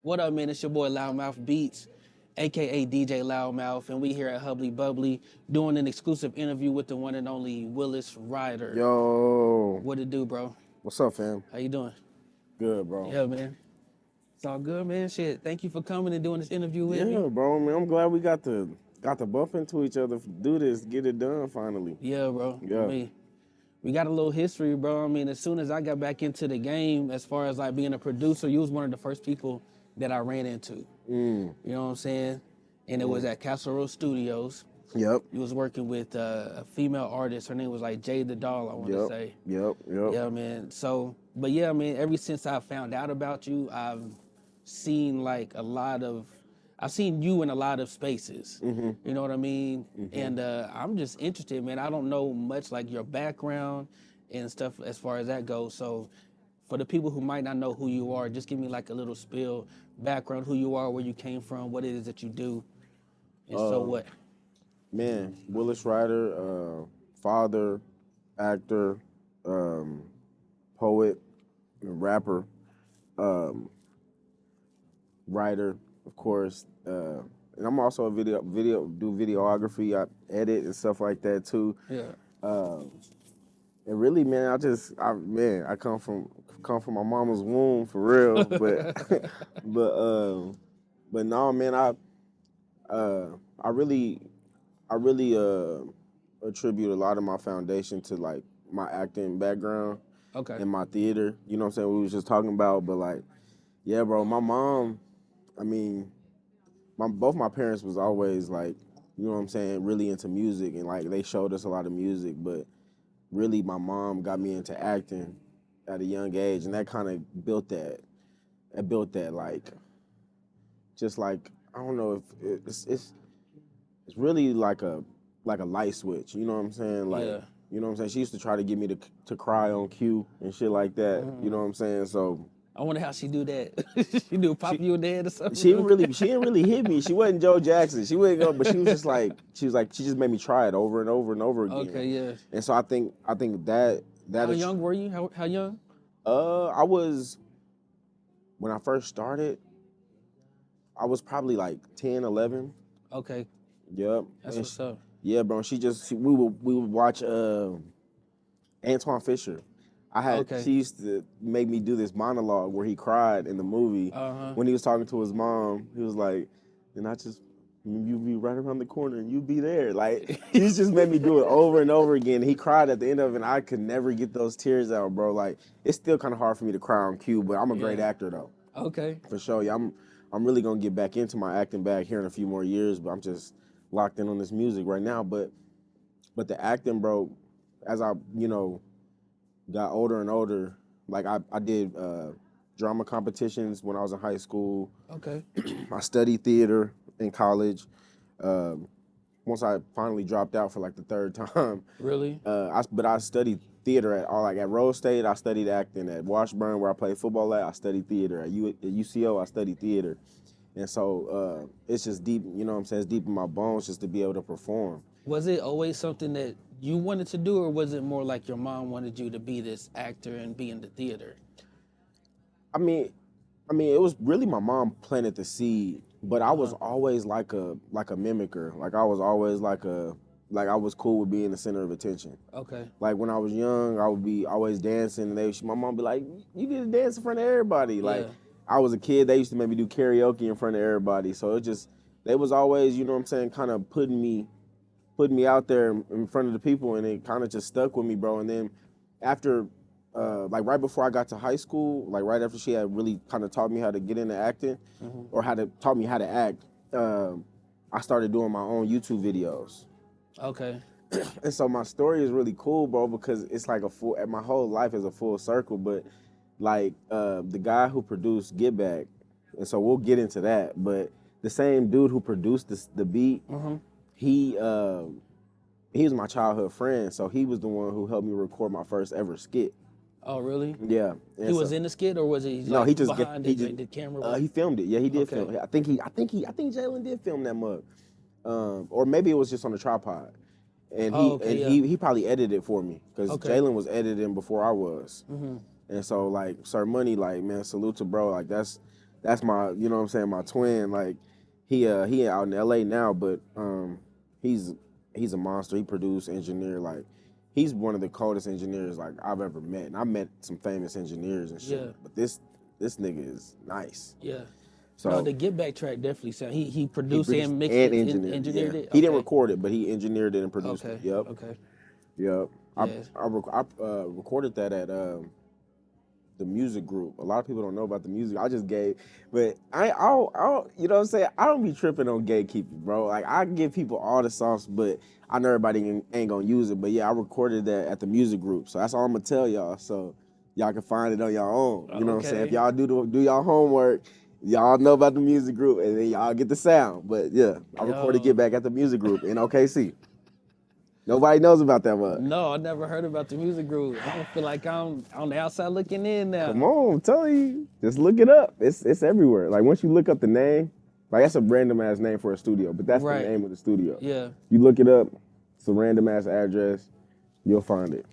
What up, man? It's your boy Loudmouth Beats, aka DJ Loudmouth, and we here at Hubbly Bubbly doing an exclusive interview with the one and only Willis Writer. Yo, What it do, bro? what's up, fam? How you doing? Good, bro. Yeah, man. It's all good, man. Shit. Thank you for coming and doing this interview with me. Yeah, bro. Man, I'm glad we got to bump into each other, do this, get it done finally. Yeah, bro. Yeah. I mean, we got a little history, bro. I mean, as soon as I got back into the game, as far as like being a producer, you was one of the first people that I ran into. You know what I'm saying? And it was at Castle Road Studios. Yep. You was working with a female artist. Her name was like Jade the Doll, I want to Yep. say. Yep. Yeah, man. So, but yeah, man, ever since I found out about you, I've seen like I've seen you in a lot of spaces. You know what I mean? And I'm just interested, man. I don't know much like your background and stuff as far as that goes. So for the people who might not know who you are, just give me like a little spill, background, who you are, where you came from, what it is that you do, and so what. Man, Willis Writer, father, actor, poet, rapper, writer, of course. And I'm also a do videography. I edit and stuff like that too. Yeah. And really, man, I come from my mama's womb for real, but no, man, I really attribute a lot of my foundation to like my acting background Okay. and my theater. You know what I'm saying? We was just talking about, but like, yeah, bro, my mom, I mean, both my parents was always like, you know what I'm saying, really into music, and like they showed us a lot of music, but really my mom got me into acting at a young age, and that kind of built that. It built that like, just like, I don't know if it's really like a light switch. You know what I'm saying? Like, Yeah. you know what I'm saying? She used to try to get me to cry on cue and shit like that. You know what I'm saying? So I wonder how she do that. She do pop you in the head or something? she didn't really hit me. She wasn't Joe Jackson. She wouldn't go, but she just made me try it over and over and over again. Okay, yeah. And so I think that How young were you? How young? I was, when I first started, I was probably like 10, 11. Okay, Yep. that's And what's up. yeah, bro. We would watch Antoine Fisher. Okay. She used to make me do this monologue where he cried in the movie when he was talking to his mom. He was like, and you be right around the corner and you be there. Like, he just made me do it over and over again. He cried at the end of it, and I could never get those tears out, bro. Like, it's still kind of hard for me to cry on cue, but I'm a great Yeah. actor though. Okay. For sure. Yeah, I'm really gonna get back into my acting bag here in a few more years, but I'm just locked in on this music right now. But the acting, bro, as I, got older and older, like I did drama competitions when I was in high school. Okay. I studied theater in college. Once I finally dropped out for like the third time, Really? but I studied theater at Rose State. I studied acting at Washburn, where I played football at. I studied theater at UCO. I studied theater, and so it's just deep. You know what I'm saying? It's deep in my bones just to be able to perform. Was it always something that you wanted to do, or was it more like your mom wanted you to be this actor and be in the theater? I mean, it was really my mom planted the seed, but I was always like a mimicker. Like I was always like I was cool with being the center of attention. Okay. Like when I was young, I would be always dancing, and my mom would be like, "You need to dance in front of everybody." Like Yeah. I was a kid, they used to make me do karaoke in front of everybody. So they was always, you know what I'm saying, kind of putting me out there in front of the people, and it kind of just stuck with me, bro. And then after, like right before I got to high school, like right after she had really kind of taught me how to get into acting, or taught me how to act, I started doing my own YouTube videos. Okay. And so my story is really cool, bro, because it's like my whole life is a full circle. But like the guy who produced Get Back, and so we'll get into that, but the same dude who produced the beat, he was my childhood friend, so he was the one who helped me record my first ever skit. Oh, really? Yeah. And He was in the skit, or was he? No, like he just behind he it, just like, the camera. Work? he filmed it. Yeah, he did Okay. film it. I think Jalen did film that mug, or maybe it was just on the tripod. And he probably edited it for me, because Jalen was editing before I was. And so like Sir Money, like, man, salute to bro. Like that's That's my, you know what I'm saying, my twin. Like he out in LA now, but he's a monster. He produced, engineer, like he's one of the coldest engineers like I've ever met. And I met some famous engineers and shit. Yeah. But this nigga is nice. Yeah. So No, the Get Back track definitely sound. He produced produced and mixed and it, engineered, engineered yeah. it. He didn't Okay. record it, but he engineered it and produced Okay. it. Yep. Okay. Yep. I Yes. recorded that at the music group. A lot of people don't know about the music. I just gave, but I don't, you know what I'm saying? I don't be tripping on gatekeeping, bro. Like I give people all the sauce, but I know everybody ain't gonna use it. But yeah, I recorded that at the music group. So that's all I'm gonna tell y'all. So y'all can find it on your own. You know what I'm saying? If Okay. y'all do y'all homework, y'all know about the music group, and then y'all get the sound. But yeah, I recorded Get Back at the music group in OKC. Nobody knows about that much. No, I never heard about the music group. I don't feel like I'm on the outside looking in now. Come on, I'm telling you. Just look it up. It's everywhere. Like once you look up the name, like that's a random ass name for a studio, but that's Right. the name of the studio. Yeah. You look it up, it's a random ass address, you'll find it.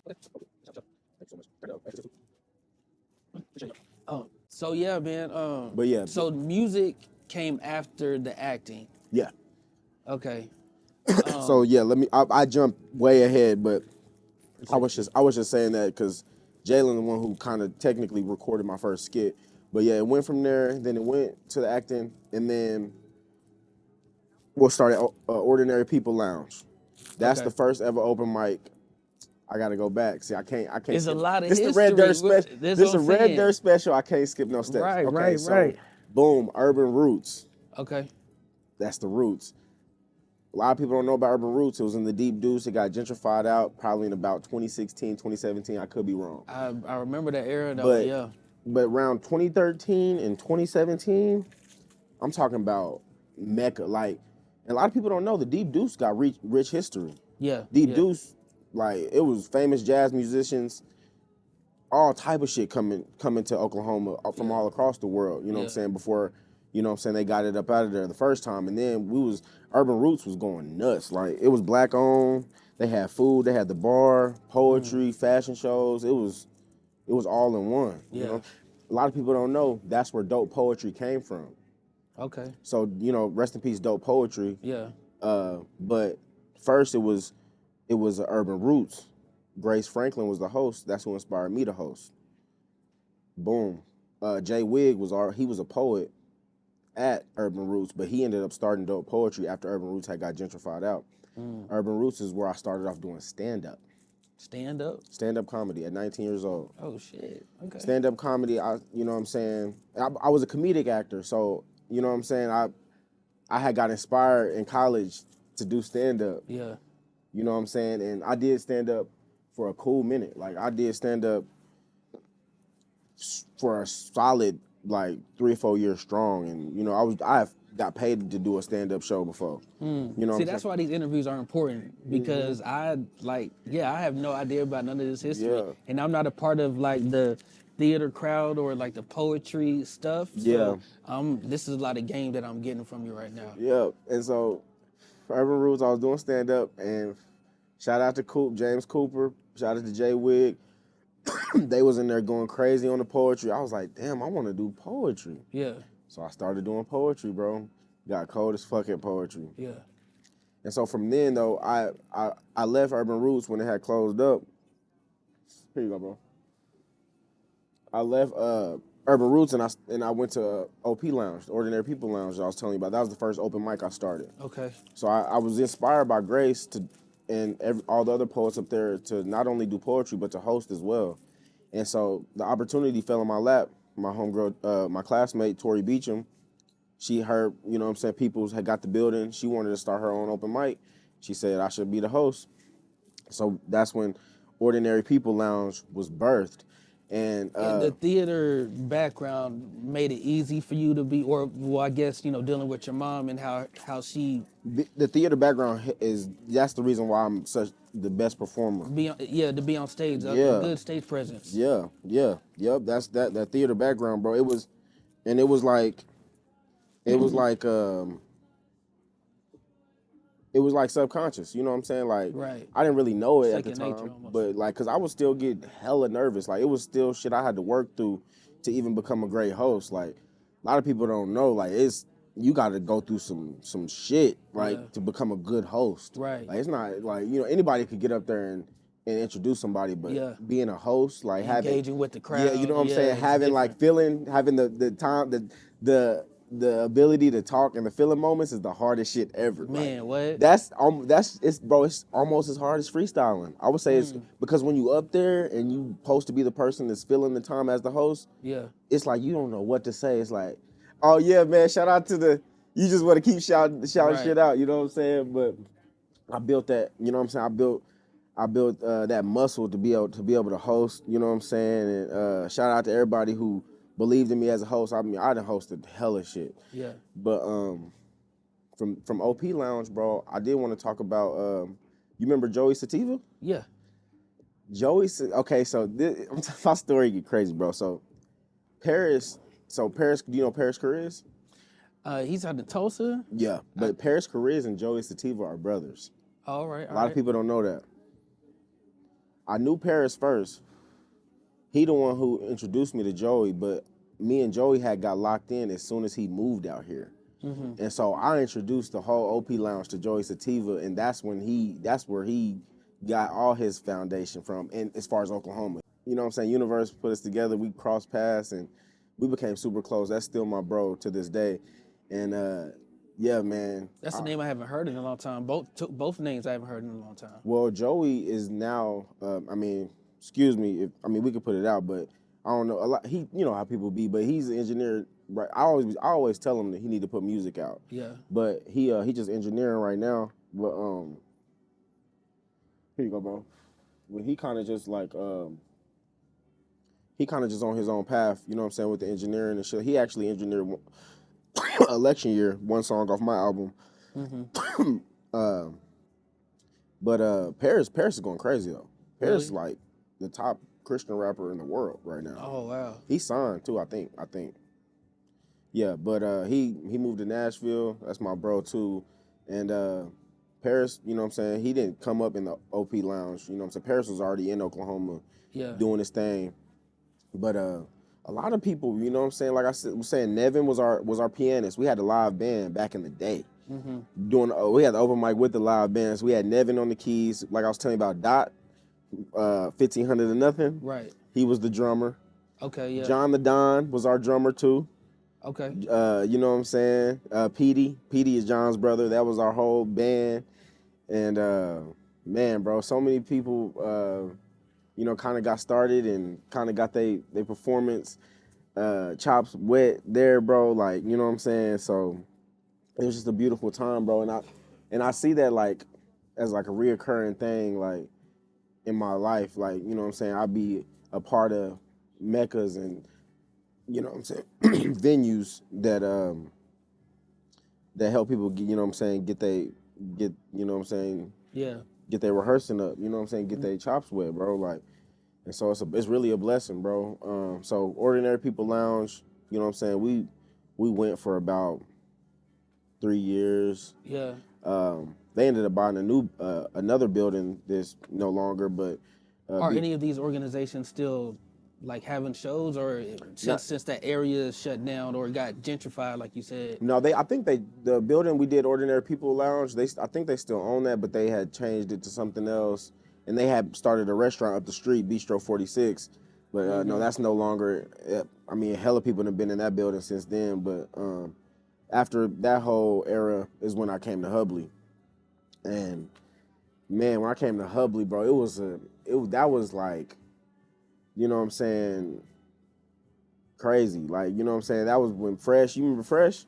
So yeah, man. But yeah. So music came after the acting. Yeah. Okay. So yeah, I jumped way ahead, but I was just saying that because Jalen the one who kind of technically recorded my first skit. But yeah, it went from there, then it went to the acting, and then we'll start at Ordinary People Lounge. That's Okay. the first ever open mic. I gotta go back. See, I can't. There's a skip. lot of This history. the Red Dirt special. That's This what a I'm Red saying. Dirt special. I can't skip no steps. Right, okay, right, so, right. Boom, Urban Roots. Okay. That's the Roots. A lot of people don't know about Urban Roots. It was in the Deep Deuce. It got gentrified out probably in about 2016, 2017. I could be wrong. I remember that era though. But Yeah. but around 2013 and 2017, I'm talking about Mecca. Like, and a lot of people don't know the Deep Deuce got rich history. Yeah. Deep yeah. Deuce, like it was famous jazz musicians, all type of shit coming to Oklahoma from all across the world. You know what I'm saying? Before, you know what I'm saying, they got it up out of there the first time. And then Urban Roots was going nuts. Like it was black owned. They had food, they had the bar, poetry, fashion shows. It was all in one. Yeah. You know? A lot of people don't know that's where dope poetry came from. Okay. So, you know, rest in peace, dope poetry. Yeah. But first it was Urban Roots. Grace Franklin was the host. That's who inspired me to host. Boom. Jay Wigg was a poet at Urban Roots, but he ended up starting dope poetry after Urban Roots had got gentrified out. Urban Roots is where I started off doing stand-up. Stand-up comedy at 19 years old. Oh shit. Okay. Stand-up comedy, you know what I'm saying? I was a comedic actor, so you know what I'm saying? I had got inspired in college to do stand-up. Yeah. You know what I'm saying? And I did stand-up for a cool minute. Like I did stand-up for a solid like 3 or 4 years strong. And you know, I've got paid to do a stand-up show before. You know See, that's why these interviews are important because I have no idea about none of this history. Yeah. And I'm not a part of like the theater crowd or like the poetry stuff. So this is a lot of game that I'm getting from you right now. Yeah. And so for Urban Roots, I was doing stand-up, and shout out to James Cooper, shout out to Jay Wigg. They was in there going crazy on the poetry. I was like, damn, I want to do poetry. Yeah. So I started doing poetry, bro. Got cold as fuck at poetry. Yeah. And so from then though, I left Urban Roots when it had closed up. Here you go, bro. I left Urban Roots and I went to OP Lounge, the Ordinary People Lounge that I was telling you about. That was the first open mic I started. Okay. So I was inspired by Grace and all the other poets up there to not only do poetry but to host as well. And so the opportunity fell in my lap. My homegirl, my classmate, Tori Beecham, she heard, you know what I'm saying, people had got the building. She wanted to start her own open mic. She said I should be the host. So that's when Ordinary People Lounge was birthed. And the theater background made it easy for you to be, or well, I guess, you know, dealing with your mom and how she the theater background that's the reason why I'm such the best performer. to be on stage, a good stage presence. Yep. That's that theater background, bro. It was like subconscious, you know what I'm saying? Like, Right. I didn't really know it at the Second nature time, almost. but like, cause I was still getting hella nervous. Like, it was still shit I had to work through to even become a great host. Like lot of people don't know, like, you got to go through some shit, like, Yeah. to become a good host. Right. Like, it's not, like, anybody could get up there and introduce somebody, but Yeah. being a host, like, Engaging with the crowd. yeah, you know what I'm saying? it's Having, like, having the time, the ability to talk and the feeling moments is the hardest shit ever. Man, what? It's almost as hard as freestyling. I would say it's because when you up there and you supposed to be the person that's feeling the time as the host, Yeah. it's like you don't know what to say. It's like, oh yeah, man, shout out to you just want to keep shouting Right. shit out, you know what I'm saying? But I built that, you know what I'm saying? I built that muscle to be able to host, you know what I'm saying? And shout out to everybody who believed in me as a host. I mean, I done hosted hella shit. Yeah. But from OP Lounge, bro, I did want to talk about you remember Joey Sativa? Yeah. Okay, so my story get crazy, bro. So Paris, do you know Paris Carriz? He's out of Tulsa. Yeah, but Paris Carriz and Joey Sativa are brothers. All right. A lot of people don't know that. I knew Paris first. He the one who introduced me to Joey, but me and Joey had got locked in as soon as he moved out here. Mm-hmm. And so I introduced the whole OP Lounge to Joey Sativa, and that's where he got all his foundation from, and as far as Oklahoma. You know what I'm saying? Universe put us together, we crossed paths, and we became super close. That's still my bro to this day. And yeah, man. That's a name I haven't heard in a long time. Both names I haven't heard in a long time. Well, Joey is now, excuse me, we could put it out, but I don't know a lot. You know how people be, but he's an engineer. Right, I always tell him that he need to put music out. Yeah. But he just engineering right now. But here you go, bro. When he kind of just like he kind of just on his own path. You know what I'm saying, with the engineering and shit. He actually engineered Election Year, one song off my album. Mm-hmm. But Paris is going crazy though. Paris is like the top Christian rapper in the world right now. Oh wow. He signed too, I think. Yeah, but he moved to Nashville. That's my bro too. And Paris, you know what I'm saying, he didn't come up in the OP Lounge. You know what I'm saying? Paris was already in Oklahoma doing his thing. But a lot of people, you know what I'm saying, like I was saying, Nevin was our pianist. We had a live band back in the day. Mm-hmm. We had the open mic with the live bands. We had Nevin on the keys. Like I was telling you about Dot, 1500 to nothing. Right. He was the drummer. Okay, yeah. John the Don was our drummer too. Okay. You know what I'm saying? Petey is John's brother. That was our whole band. And man, bro, so many people you know, kind of got started and kind of got their performance chops wet there, bro. Like, you know what I'm saying? So it was just a beautiful time, bro. And I see that like as like a reoccurring thing, like in my life. Like, you know what I'm saying? I'll be a part of meccas and, you know what I'm saying, venues that that help people get, you know what I'm saying, get you know what I'm saying, get their rehearsing up, you know what I'm saying, get their chops wet, bro. Like, and so it's really a blessing, bro. So Ordinary People Lounge, you know what I'm saying, we went for about 3 years. Yeah. They ended up buying another building that's no longer, but are any of these organizations still like having shows, or since that area is shut down or got gentrified, like you said? No, I think the building we did, Ordinary People Lounge, I think they still own that, but they had changed it to something else, and they had started a restaurant up the street, Bistro 46. But no, that's no longer. I mean, hella people have been in that building since then. But after that whole era is when I came to Hubley, and man, when I came to Hubley, bro, that was like, you know what I'm saying, crazy. Like, you know what I'm saying? That was when Fresh, you remember Fresh?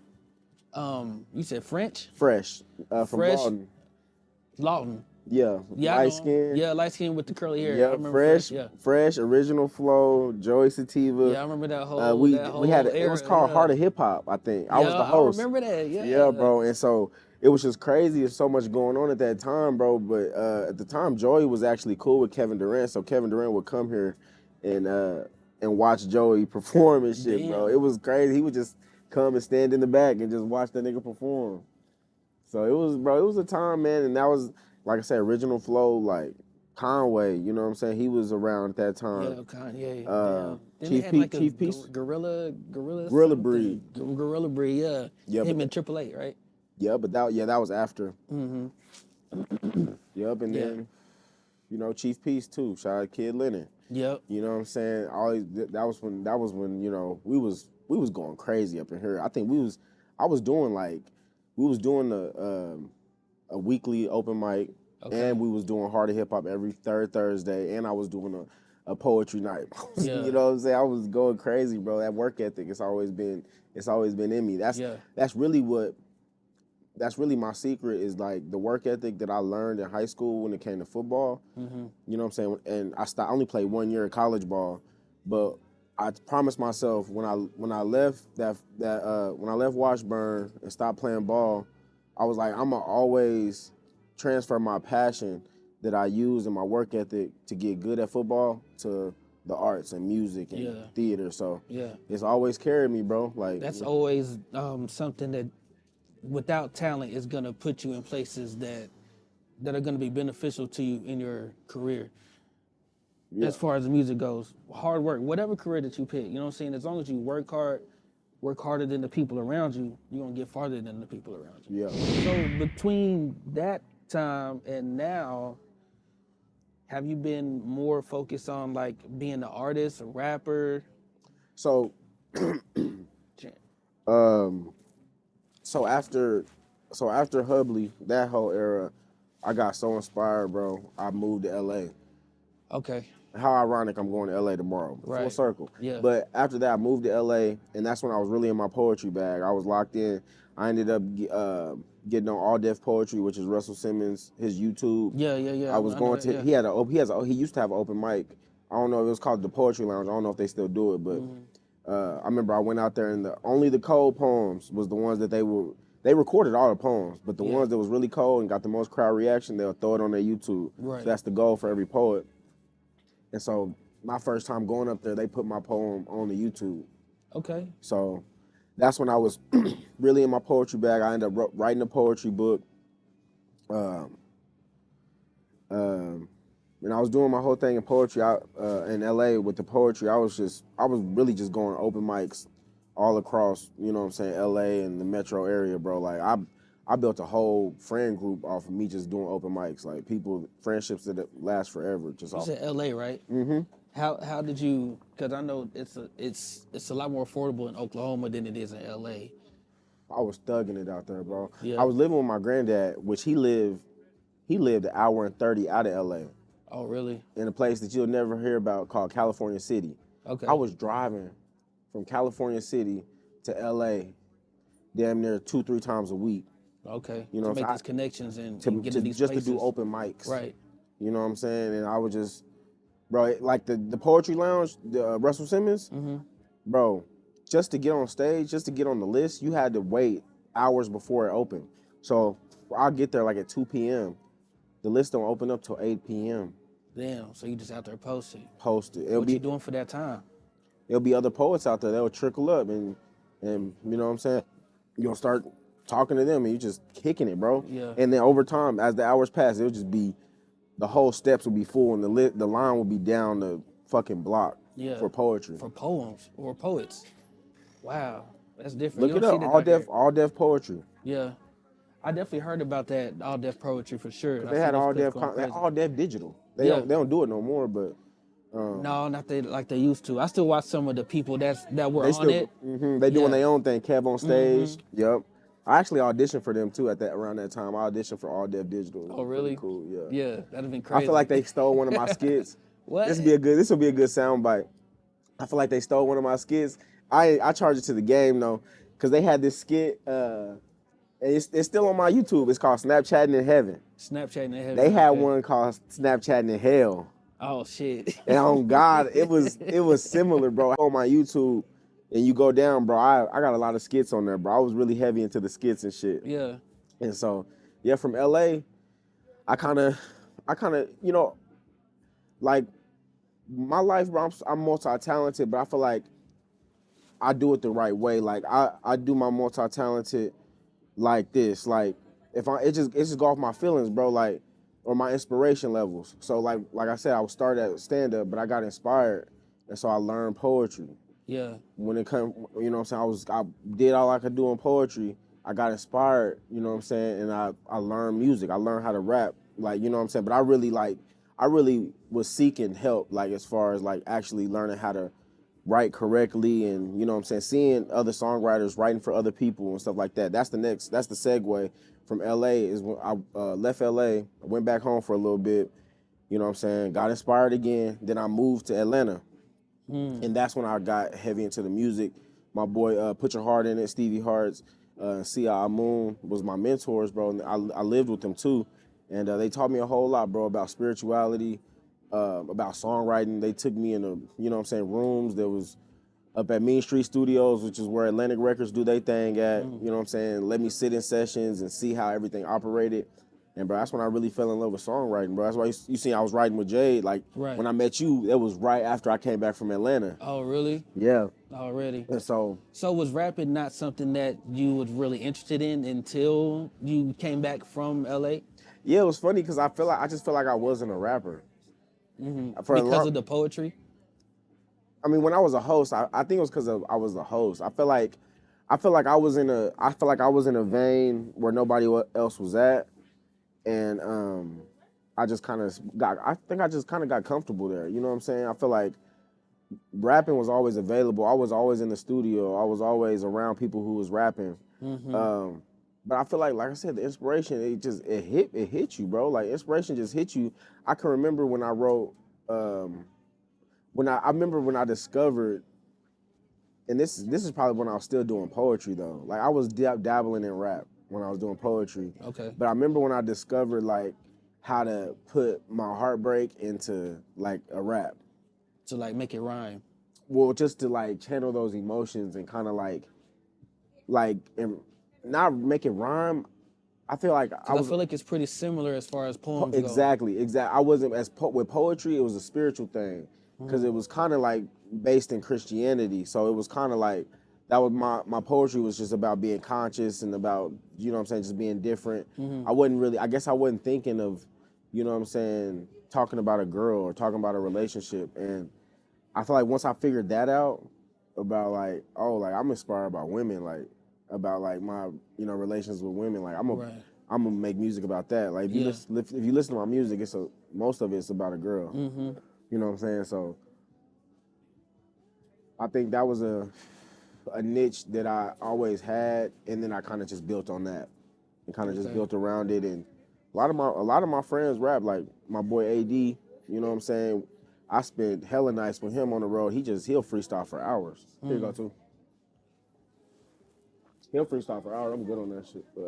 You said French? Fresh, from Fresh? Lawton. Lawton. Yeah, light skin. Yeah, light skin with the curly hair. Yeah, I remember Fresh, Original Flow, Joey Sativa. Yeah, I remember that whole it was called Heart of Hip Hop, I think. I was the host. I remember that, yeah. Yeah, bro, and so it was just crazy. There's so much going on at that time, bro. But at the time, Joey was actually cool with Kevin Durant, so Kevin Durant would come here and watch Joey perform and shit, bro. It was crazy. He would just come and stand in the back and just watch the nigga perform. So it was a time, man, and that was, like I said, Original Flow, like Conway, you know what I'm saying? He was around at that time. Yeah, Kanye. Then they had like a Chief Piece, gorilla Gorilla something. Breed. Gorilla Breed, yeah. Yeah, Him but in Triple Eight, right? yeah, but that was after. Yep, and Yeah. then Chief Piece too. Shout out Kid Lennon. Yep. You know what I'm saying? Always that was when we was going crazy up in here. I think we was doing a weekly open mic, Okay. and we was doing Heart of Hip Hop every third Thursday, and I was doing a poetry night. Yeah. You know what I'm saying? I was going crazy, bro. That work ethic, it's always been in me. That's really my secret, is like the work ethic that I learned in high school when it came to football. Mm-hmm. You know what I'm saying? And I only played 1 year of college ball, but I promised myself when I left when I left Washburn and stopped playing ball, I was like, I'm gonna always transfer my passion that I use in my work ethic to get good at football to the arts and music and theater. So it's always carried me, bro. Like that's always something that, without talent, is gonna put you in places that are gonna be beneficial to you in your career. Yeah. As far as the music goes, hard work, whatever career that you pick, you know what I'm saying? As long as you work hard, work harder than the people around you, you're gonna get farther than the people around you. Yeah. So between that time and now, have you been more focused on like being an artist, a rapper? So so after Hubley, that whole era, I got so inspired, bro. I moved to LA. Okay. How ironic, I'm going to LA tomorrow. Right. Full circle. Yeah. But after that, I moved to LA, and that's when I was really in my poetry bag. I was locked in. I ended up getting on All Def Poetry, which is Russell Simmons, his YouTube. Yeah. I was going to. He used to have an open mic. I don't know. It was called the Poetry Lounge. I don't know if they still do it, but I remember I went out there, and only the cold poems was the ones that they recorded all the poems, but the ones that was really cold and got the most crowd reaction, they'll throw it on their YouTube. Right. So that's the goal for every poet. And so my first time going up there, they put my poem on the YouTube. Okay. So that's when I was really in my poetry bag. I ended up writing a poetry book. And I was doing my whole thing in poetry out in LA with the poetry. I was really just going open mics all across, you know what I'm saying, LA and the metro area, bro. Like I built a whole friend group off of me just doing open mics, like friendships that last forever. Just you said LA, right? Mm-hmm. How did you? Because I know it's a lot more affordable in Oklahoma than it is in LA. I was thugging it out there, bro. Yeah. I was living with my granddad, which he lived an hour and 30 out of LA. Oh, really? In a place that you'll never hear about called California City. Okay. I was driving from California City to LA damn near 2-3 times a week. Okay. You know, to make these connections and get to these just places. to do open mics. Right. You know what I'm saying? And I would just, bro, like the Poetry Lounge, the Russell Simmons, bro, just to get on stage, just to get on the list, you had to wait hours before it opened. So I'll get there like at 2 p.m. The list don't open up till 8 p.m. Damn, so you just out there posting. It'll What be you doing for that time? There'll be other poets out there that will trickle up and you know what I'm saying? You'll start talking to them and you just kicking it, bro. Yeah. And then over time, as the hours pass, it'll just be, the whole steps will be full and the line will be down the fucking block for poetry. For poems or poets. Wow, that's different. Look You it don't up, see that all deaf poetry. Yeah. I definitely heard about that, all deaf poetry for sure. They had all deaf digital. They don't do it no more, but no, not like they used to. I still watch some of the people that were on it. They doing their own thing. Kev on stage. Yep. I actually auditioned for them too around that time. I auditioned for All Deaf Digital. Oh, really? Cool. Yeah. Yeah, that'd have been crazy. I feel like they stole one of my skits. What? This will be a good sound bite. I feel like they stole one of my skits. I charge it to the game though, because they had this skit. And it's still on my YouTube. It's called Snapchatting in Heaven. Snapchatting in Heaven. They had one called Snapchatting in Hell. Oh shit. And on God, it was similar, bro. On my YouTube, and you go down, bro. I got a lot of skits on there, bro. I was really heavy into the skits and shit. Yeah. And so, yeah, from LA, I kind of, you know, like my life, bro. I'm multi-talented, but I feel like I do it the right way. Like I do my multi-talented like this. Like it just go off my feelings, bro. Like, or my inspiration levels. So like I said, I was started at stand-up, but I got inspired and so I learned poetry. Yeah. When it come, you know what I'm saying, I did all I could do in poetry. I got inspired, you know what I'm saying, and I learned music. I learned how to rap, like, you know what I'm saying. But I really was seeking help, like, as far as like actually learning how to write correctly, and you know what I'm saying, seeing other songwriters writing for other people and stuff like that. That's the segue from LA is when I left LA, I went back home for a little bit, you know what I'm saying, got inspired again. Then I moved to Atlanta, and that's when I got heavy into the music. My boy, Put Your Heart in It, Stevie Hart's, Sia Moon was my mentors, bro. And I lived with them too, and they taught me a whole lot, bro, about spirituality, about songwriting. They took me in you know what I'm saying, rooms that was up at Mean Street Studios, which is where Atlantic Records do their thing at. You know what I'm saying? Let me sit in sessions and see how everything operated. And bro, that's when I really fell in love with songwriting, bro. That's why you see I was writing with Jade. Like when I met you, it was right after I came back from Atlanta. Oh, really? Yeah. Already. And so was rapping not something that you was really interested in until you came back from LA? Yeah, it was funny because I just feel like I wasn't a rapper. Because of the poetry? I mean, when I was a host, I think it was because I was the host. I feel like I was in a vein where nobody else was at, and I just kind of got comfortable there. You know what I'm saying? I feel like rapping was always available. I was always in the studio. I was always around people who was rapping. But I feel like I said, the inspiration, it hit you, bro. Like inspiration just hit you. I can remember when I wrote. I remember when I discovered, and this is probably when I was still doing poetry though. Like I was dabbling in rap when I was doing poetry. Okay. But I remember when I discovered like how to put my heartbreak into like a rap. To like make it rhyme. Well, just to like channel those emotions and kind of like and not make it rhyme. I feel like I feel like it's pretty similar as far as poems exactly. I wasn't with poetry. It was a spiritual thing because it was kind of like based in Christianity. So it was kind of like that was my poetry was just about being conscious and about, you know what I'm saying, just being different. I guess I wasn't thinking of, you know what I'm saying, talking about a girl or talking about a relationship. And I feel like once I figured that out about like, oh, like I'm inspired by women, like about like my, you know, relations with women, like I'm gonna make music about that. Like if you listen to my music, most of it's about a girl. You know what I'm saying? So I think that was a niche that I always had, and then I kind of just built on that and kind of just built around it. And a lot of my friends rap, like my boy AD. You know what I'm saying? I spent hella nights with him on the road. He'll freestyle for hours. Here you go too. He'll freestyle for hours. I'm good on that shit. But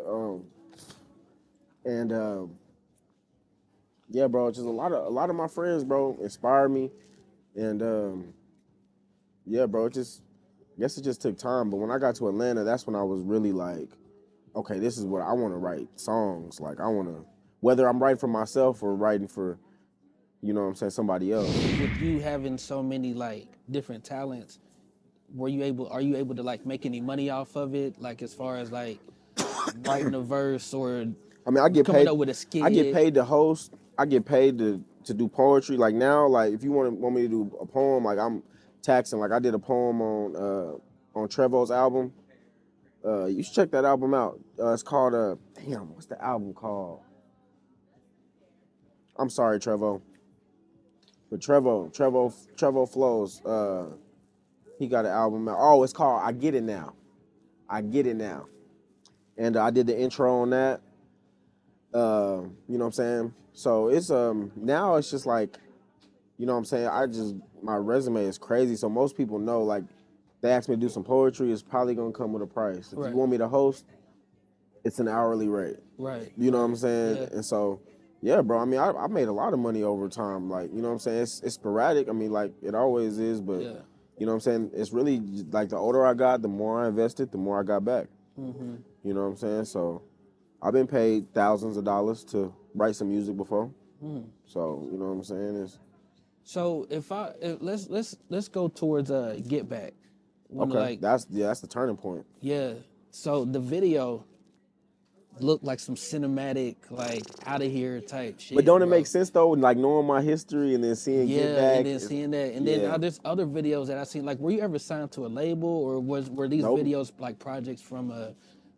yeah, bro, just a lot of my friends, bro, inspired me. And yeah, bro, I guess it just took time. But when I got to Atlanta, that's when I was really like, okay, this is what I want to write songs. Like I want to, whether I'm writing for myself or writing for, you know what I'm saying, somebody else. With you having so many like different talents, are you able to like make any money off of it? Like as far as like writing a verse or I mean, I get coming paid up with a skit. I get paid to host. I get paid to do poetry. Like now, like if you want me to do a poem, like I'm taxing. Like I did a poem on Trevor's album. You should check that album out. It's called what's the album called? I'm sorry, Trevo. But Trevo Flows. He got an album out. Oh, it's called I Get It Now. I Get It Now. And I did the intro on that. You know what I'm saying? So it's now it's just like, you know what I'm saying, my resume is crazy. So most people know, like, they ask me to do some poetry, it's probably gonna come with a price. If you want me to host, it's an hourly rate. Right. You know what I'm saying? Yeah. And so, yeah, bro, I mean, I made a lot of money over time. Like, you know what I'm saying? It's sporadic. I mean, like, it always is, but, you know what I'm saying? It's really, like, the older I got, the more I invested, the more I got back. You know what I'm saying? So I've been paid thousands of dollars to write some music before. So, you know what I'm saying? So let's go towards Get Back. Okay, that's the turning point. Yeah. So the video, look like some cinematic, like out of here type shit. But don't it bro. make sense though? Like knowing my history and then seeing Get Yeah, Back. and then seeing that, and then yeah. there's other videos that I seen. Like, were you ever signed to a label, or were these Nope. videos like projects from a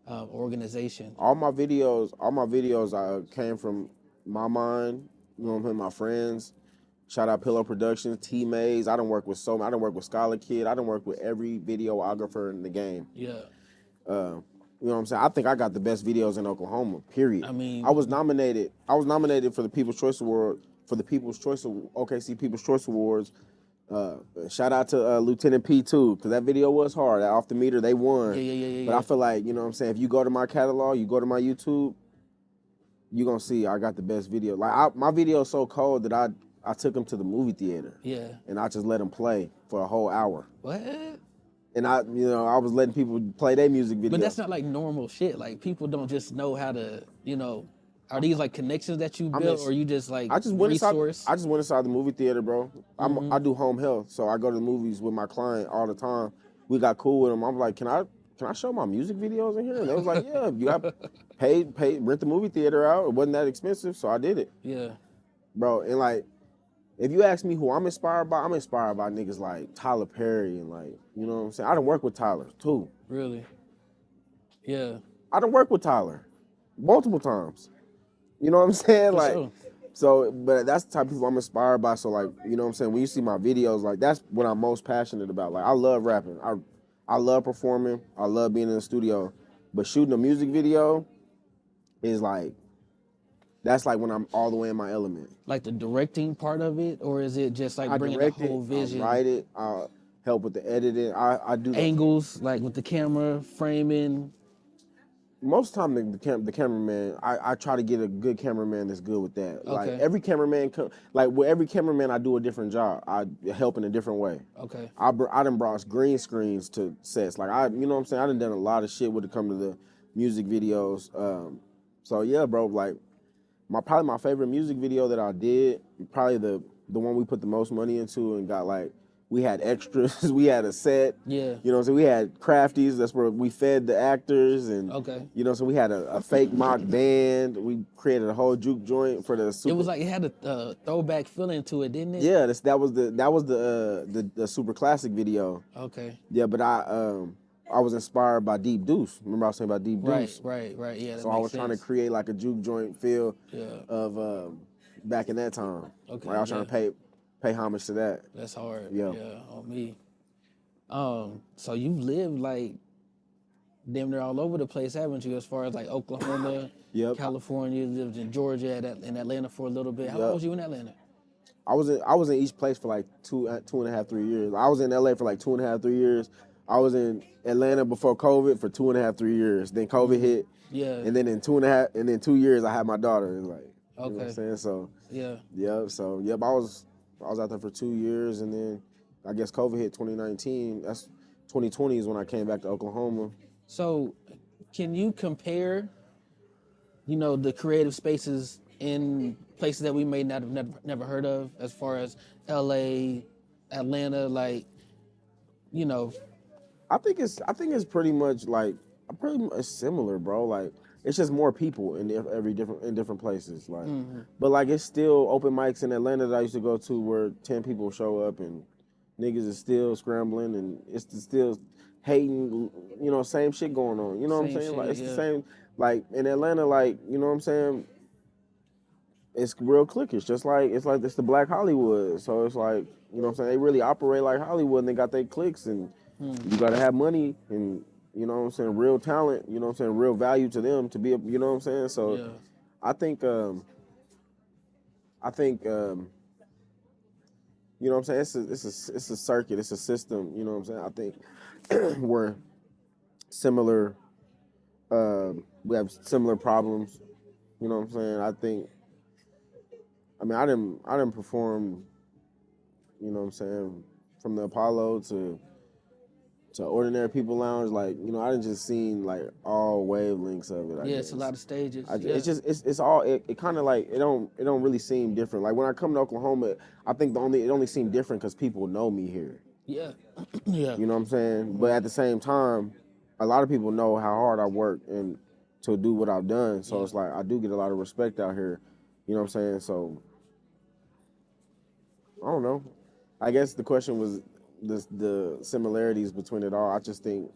organization? All my videos came from my mind. You know what I'm saying? My friends. Shout out Pillow Productions, T Mays. I don't work with Scholar Kid. I don't work with every videographer in the game. Yeah. You know what I'm saying? I think I got the best videos in Oklahoma. Period. I mean, I was nominated for the People's Choice Award OKC People's Choice Awards. Shout out to Lieutenant P too, because that video was hard. Off the meter, they won. Yeah. But I feel like, you know what I'm saying, if you go to my catalog, you go to my YouTube, you're gonna see I got the best video. Like my video is so cold that I took them to the movie theater. Yeah. And I just let them play for a whole hour. What? And I was letting people play their music videos. But that's not like normal shit. Like, people don't just know how to, are these like connections that you built, or you just like I just went resource? inside the movie theater, bro. I do home health, so I go to the movies with my client all the time. We got cool with them. I'm like, can I show my music videos in here? And they was like, yeah, you got rent the movie theater out. It wasn't that expensive, so I did it. Yeah. Bro, and like, if you ask me who I'm inspired by niggas like Tyler Perry and like, you know what I'm saying? I done work with Tyler too. Really? Yeah. I done work with Tyler multiple times. You know what I'm saying? For like, sure. so, but that's the type of people I'm inspired by. So like, you know what I'm saying? When you see my videos, like that's what I'm most passionate about. Like I love rapping. I love performing. I love being in the studio. But shooting a music video is like, that's like when I'm all the way in my element. Like the directing part of it, or is it just like I bringing direct the whole it, vision? I write it, I help with the editing. I do angles, like with the camera framing. Most of the time, the cameraman, I try to get a good cameraman that's good with that. Okay. Like every cameraman, with every cameraman, I do a different job. I help in a different way. Okay. I done brought green screens to sets. Like you know what I'm saying? I done a lot of shit when it come to the music videos. So yeah, bro, like probably my favorite music video that I did, probably the one we put the most money into and got like, we had extras, we had a set. Yeah. You know, so we had crafties, that's where we fed the actors and, okay. You know, so we had a fake mock band. We created a whole juke joint for the super. It was like, it had a throwback feeling to it, didn't it? Yeah, that was the super classic video. Okay. Yeah, but I was inspired by Deep Deuce. Remember I was saying about Deep Deuce? Right. Yeah. So I was trying to create like a juke joint feel of back in that time. Okay. Like I was trying to pay homage to that. That's hard. Yeah. On me. So you've lived like damn near all over the place, haven't you? As far as like Oklahoma, Yep. California, you lived in Georgia, in Atlanta for a little bit. How long was you in Atlanta? I was in each place for like 2.5, 3 years. I was in LA for like 2.5, 3 years. I was in Atlanta before COVID for 2.5, 3 years. Then COVID hit. Yeah. And then in 2 years I had my daughter. It's like, okay. You know what I'm saying? So yeah. Yeah. So yep, I was out there for 2 years, and then I guess COVID hit 2019. That's 2020 is when I came back to Oklahoma. So, can you compare, the creative spaces in places that we may not have never heard of, as far as LA, Atlanta, like, I think it's pretty much like similar, bro. Like it's just more people in different places. Like, but like it's still open mics in Atlanta that I used to go to where 10 people show up and niggas is still scrambling and it's still hating. Same shit going on. You know what I'm saying? Like it's the same. Like in Atlanta, like you know what I'm saying. It's real cliquish, just like it's the Black Hollywood. So it's like you know what I'm saying. They really operate like Hollywood and they got their cliques and you gotta have money and. You know what I'm saying? Real talent, you know what I'm saying? Real value to them to be, you know what I'm saying? So yeah. I think, you know what I'm saying? It's a circuit, it's a system, you know what I'm saying? I think we're similar, we have similar problems, you know what I'm saying? I didn't perform, you know what I'm saying, from the Apollo to Ordinary People Lounge, like, I didn't just seen like all wavelengths of it. I guess. It's a lot of stages. It's just it's all it kind of like it don't really seem different. Like when I come to Oklahoma, I think it only seemed different because people know me here. Yeah, yeah. You know what I'm saying? But at the same time, a lot of people know how hard I work and to do what I've done. So Yeah. it's like I do get a lot of respect out here. You know what I'm saying? So I don't know. I guess the question was the similarities between it all. I think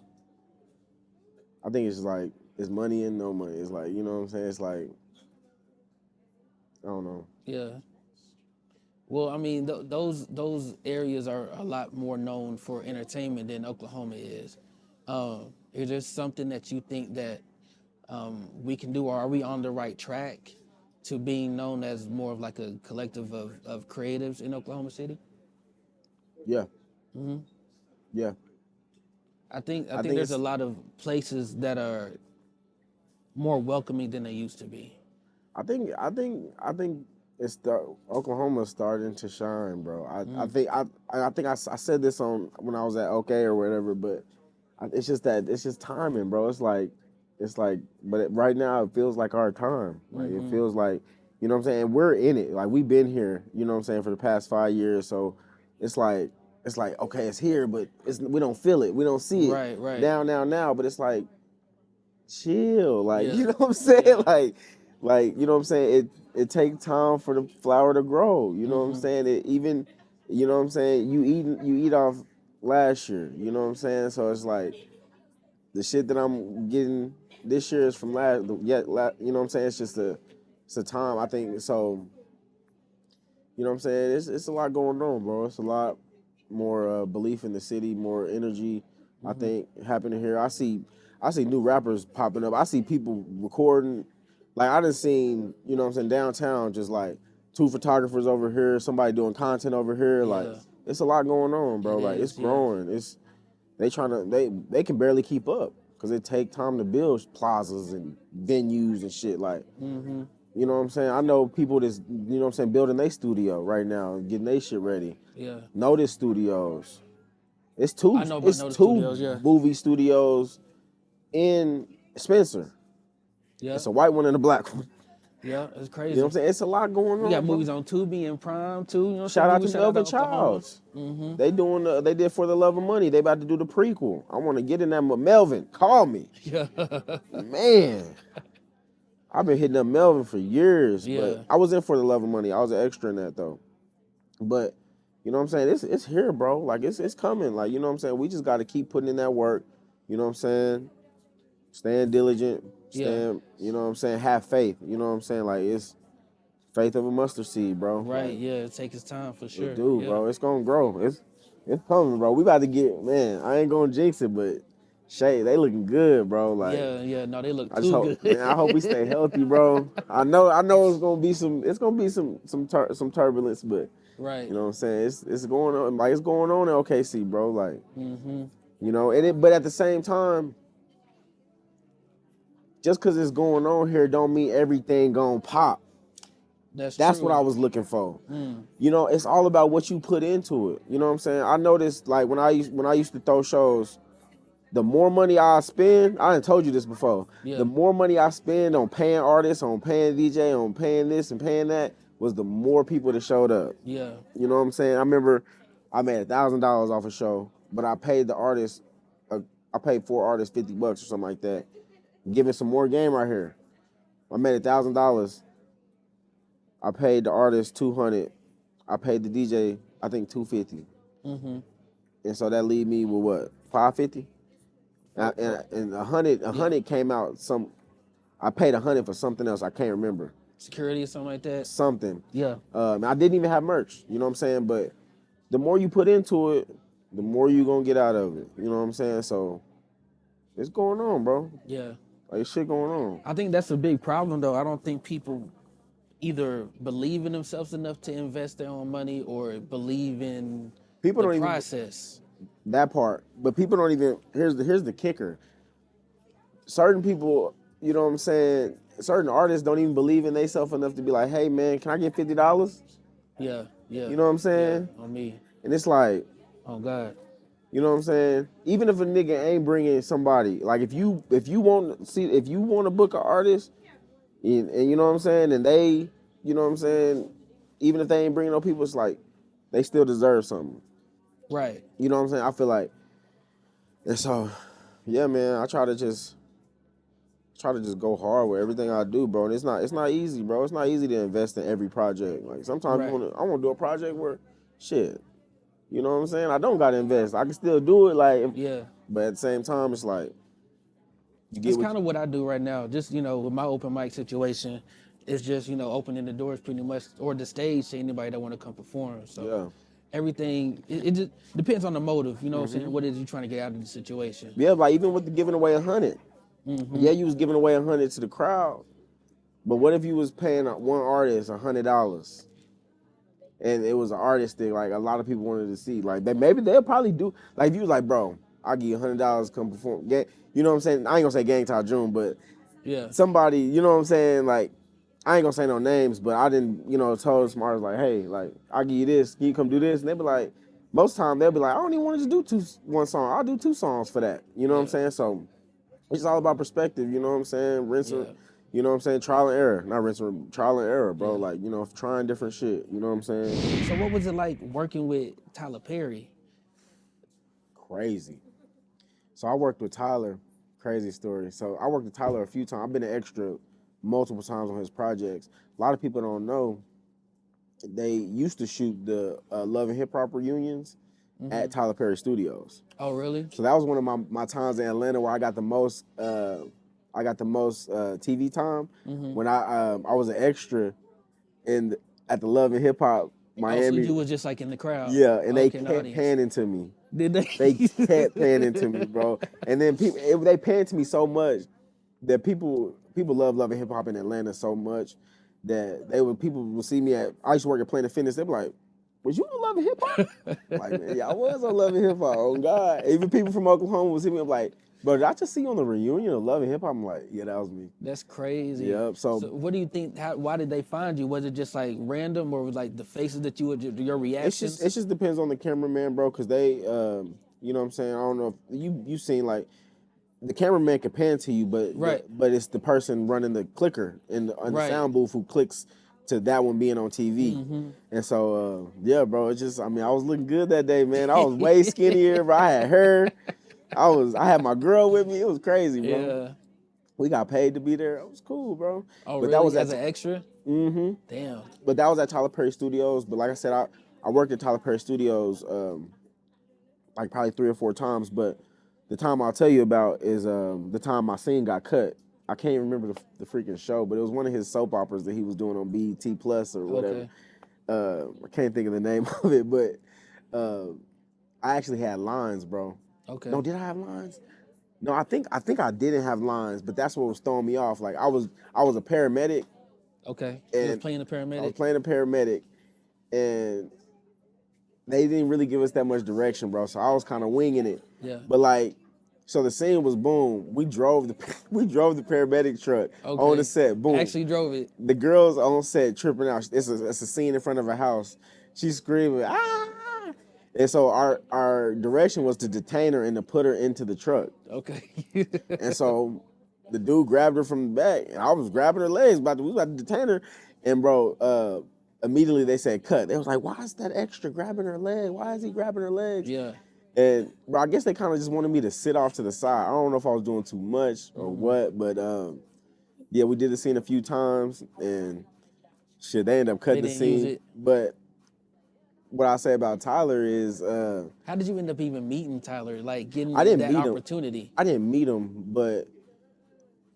it's just like it's money and no money. It's like, you know what I'm saying? It's like I don't know. Yeah. Well, I mean, those areas are a lot more known for entertainment than Oklahoma is. Is there something that you think that we can do, or are we on the right track to being known as more of like a collective of creatives in Oklahoma City? Yeah. Hmm. Yeah. I think think there's a it's lot of places that are more welcoming than they used to be. I think it's Oklahoma's starting to shine, bro. I think I said this on when I was at OK or whatever, but it's just timing, bro. But right now it feels like our time. Like it feels like, you know what I'm saying. We're in it. Like we've been here, you know what I'm saying, for the past 5 years. So it's like okay, it's here, but we don't feel it. We don't see it Right. now. But it's like chill, like Yeah. you know what I'm saying, Yeah. you know what I'm saying. It takes time for the flower to grow. You know what I'm saying. It even, you know what I'm saying. You eat off last year. You know what I'm saying. So it's like the shit that I'm getting this year is from you know what I'm saying. It's a time. I think so. You know what I'm saying. It's a lot going on, bro. It's a lot more belief in the city, more energy. I think happening here. I see new rappers popping up. I see people recording. Like I done seen, you know what I'm saying, downtown, just like 2 photographers over here, somebody doing content over here. Like Yeah. it's a lot going on, bro. It Like it's is. Yeah. growing. They can barely keep up because it take time to build plazas and venues and shit. Like you know what I'm saying. I know people that's, you know what I'm saying, building their studio right now, getting their shit ready. Yeah. Notice Studios. I know about It's Notice two Studios. Yeah. movie studios in Spencer. Yeah. It's a white one and a black one. Yeah. It's You know crazy. what I'm saying? It's a lot going We got on, bro. movies on Tubi and Prime too. You know what I'm Shout saying? out to Shout out Melvin Oklahoma. Childs. They did For the Love of Money. They about to do the prequel. I want to get in that. Melvin, call me. Yeah. Man, I've been hitting up Melvin for years, Yeah. but I was in For the Love of Money. I was an extra in that though. But you know what I'm saying? It's here, bro. Like it's coming. Like, you know what I'm saying? We just got to keep putting in that work. You know what I'm saying? Staying diligent. Yeah. You know what I'm saying? Have faith. You know what I'm saying? Like it's faith of a mustard seed, bro. Right. Like, Yeah. It takes its time for sure. it do, Yeah. bro. It's gonna grow. It's coming, bro. We about to get, man. I ain't gonna jinx it, but Shay, they looking good, bro. Like Yeah. No, they look I just too hope, good. man. I hope we stay healthy, bro. I know it's gonna be some turbulence, but Right. you know what I'm saying. It's going on, like it's going on in OKC, bro. Like you know, but at the same time, just because it's going on here, don't mean everything gonna pop. That's That's true. what I was looking for. You know, it's all about what you put into it. You know what I'm saying? I noticed, like when I used to throw shows, the more money I spend, I done told you this before. Yeah. The more money I spend on paying artists, on paying DJ, on paying this and paying that, was the more people that showed up. Yeah. You know what I'm saying? I remember I made $1,000 off a show, but I paid the artist, I paid 4 artists $50 or something like that. Giving some more game right here. I made $1,000. I paid the artist $200. I paid the DJ, I think $250. And so that leave me with what, $550? And $100 came out some. I paid $100 for something else. I can't remember. Security or something like that. Something. Yeah. I didn't even have merch. You know what I'm saying? But the more you put into it, the more you gonna get out of it. You know what I'm saying? So it's going on, bro. Yeah. Like shit going on. I think that's a big problem, though. I don't think people either believe in themselves enough to invest their own money or believe in People the don't even process. that part, but people don't even. Here's the kicker. Certain people, you know what I'm saying. Certain artists don't even believe in themselves enough to be like, "Hey man, can I get $50?" Yeah. You know what I'm saying? On me. And it's like, Oh God. you know what I'm saying? Even if a nigga ain't bringing somebody, like if you want to book an artist, and you know what I'm saying, and they, you know what I'm saying, even if they ain't bringing no people, it's like they still deserve something. Right. You know what I'm saying? I feel like, and so, yeah, man, I try to just try to just go hard with everything I do, bro. And it's not easy, bro. It's not easy to invest in every project. Like sometimes Right. I want to do a project where, shit, you know what I'm saying? I don't gotta invest. I can still do it, like, Yeah. but at the same time, it's like you get That's what kind of what I do right now. Just, with my open mic situation, it's just, opening the doors pretty much, or the stage to anybody that want to come perform. So yeah. everything, it just depends on the motive, what I'm Mm-hmm. saying? What is you trying to get out of the situation? Yeah, like even with the giving away 100. Mm-hmm. Yeah, you was giving away 100 to the crowd, but what if you was paying one artist $100, and it was an artist that like a lot of people wanted to see? Like maybe they'll probably do. Like if you was like, bro, I'll give you $100 to come perform. You know what I'm saying? I ain't gonna say Gang Talk June, but Yeah. somebody, you know what I'm saying? Like I ain't gonna say no names, but I didn't, told some artists like, hey, like I'll give you this. Can you come do this? And they be like, most time they'll be like, I don't even want to just do one song. I'll do 2 songs for that. You know what I'm saying? So it's all about perspective, you know what I'm saying? You know what I'm saying? Trial and error. Not trial and error, bro. Yeah. Like, trying different shit. You know what I'm saying? So what was it like working with Tyler Perry? Crazy. So I worked with Tyler. Crazy story. So I worked with Tyler a few times. I've been an extra multiple times on his projects. A lot of people don't know they used to shoot the Love and Hip Hop reunions at Tyler Perry Studios. Oh, really? So that was one of my times in Atlanta where I got the most TV time when I was an extra at the Love and Hip Hop Miami. Oh, so you was just like in the crowd. Yeah, and they in the kept audience. panning to me. Did they? They kept panning to me, bro. And then they panned to me so much that people love Love and Hip Hop in Atlanta so much that people would see me I used to work at Planet Fitness. They'd be like, was you on Love and Hip Hop? Like, man, yeah, I was on Love and Hip Hop. Oh God. Even people from Oklahoma would see me. I'm like, bro, did I just see you on the reunion of Love and Hip Hop? I'm like, yeah, that was me. That's crazy. Yep. So what do you think? Why did they find you? Was it just like random, or was like the faces that you would your reactions? it just depends on the cameraman, bro. Cause they, you know what I'm saying. I don't know if you seen like the cameraman can pan to you, but Right. but it's the person running the clicker in the sound booth who clicks to that one being on TV. And so, yeah, bro, it's just, I was looking good that day, man. I was way skinnier, bro. I had hair. I had my girl with me. It was crazy, bro. Yeah. We got paid to be there. It was cool, bro. Oh, but really? That was as an extra? Mm-hmm. Damn. But that was at Tyler Perry Studios. But like I said, I worked at Tyler Perry Studios like probably 3 or 4 times. But the time I'll tell you about is the time my scene got cut. I can't even remember the freaking show, but it was one of his soap operas that he was doing on BET Plus or whatever. Okay. I can't think of the name of it, but I actually had lines, bro. Okay. No, did I have lines? No, I think I didn't have lines, but that's what was throwing me off. Like I was a paramedic. Okay. You was playing a paramedic? I was playing a paramedic, and they didn't really give us that much direction, bro. So I was kind of winging it. Yeah. But like, so the scene was boom. We drove the paramedic truck on the set. Boom. Actually drove it. The girls on set tripping out. It's a scene in front of a house. She's screaming, ah! And so our direction was to detain her and to put her into the truck. Okay. And so the dude grabbed her from the back, and I was grabbing her legs, we was about to detain her. And bro, immediately they said cut. They was like, why is that extra grabbing her leg? Why is he grabbing her legs? Yeah. And bro, I guess they kind of just wanted me to sit off to the side. I don't know if I was doing too much or what, but yeah, we did the scene a few times, and shit, they ended up cutting the scene. Use it. But what I say about Tyler is, how did you end up even meeting Tyler? Like getting I didn't that meet him. opportunity? I didn't meet him, but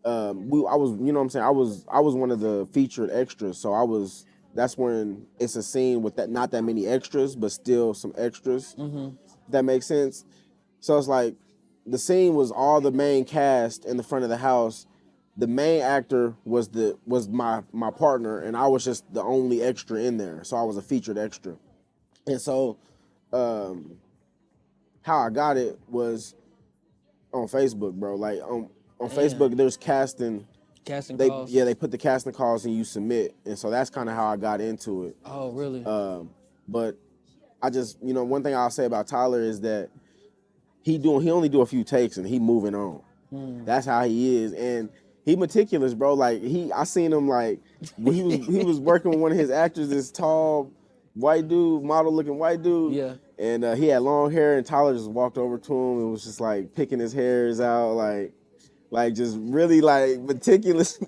I was, you know what I'm saying. I was one of the featured extras, so that's when it's a scene with not that many extras, but still some extras. That makes sense. So it's like the scene was all the main cast in the front of the house. The main actor was my partner, and I was just the only extra in there. So I was a featured extra. And so how I got it was on Facebook, bro. Like on Facebook, there's casting calls. Yeah, they put the casting calls and you submit. And so that's kind of how I got into it. Oh, really? But I just, one thing I'll say about Tyler is that he only do a few takes and he moving on. That's how he is. And he meticulous, bro. Like I seen him like when he was working with one of his actors, this tall white dude, model looking white dude. Yeah. And he had long hair, and Tyler just walked over to him and was just like picking his hairs out, like like just really like meticulous,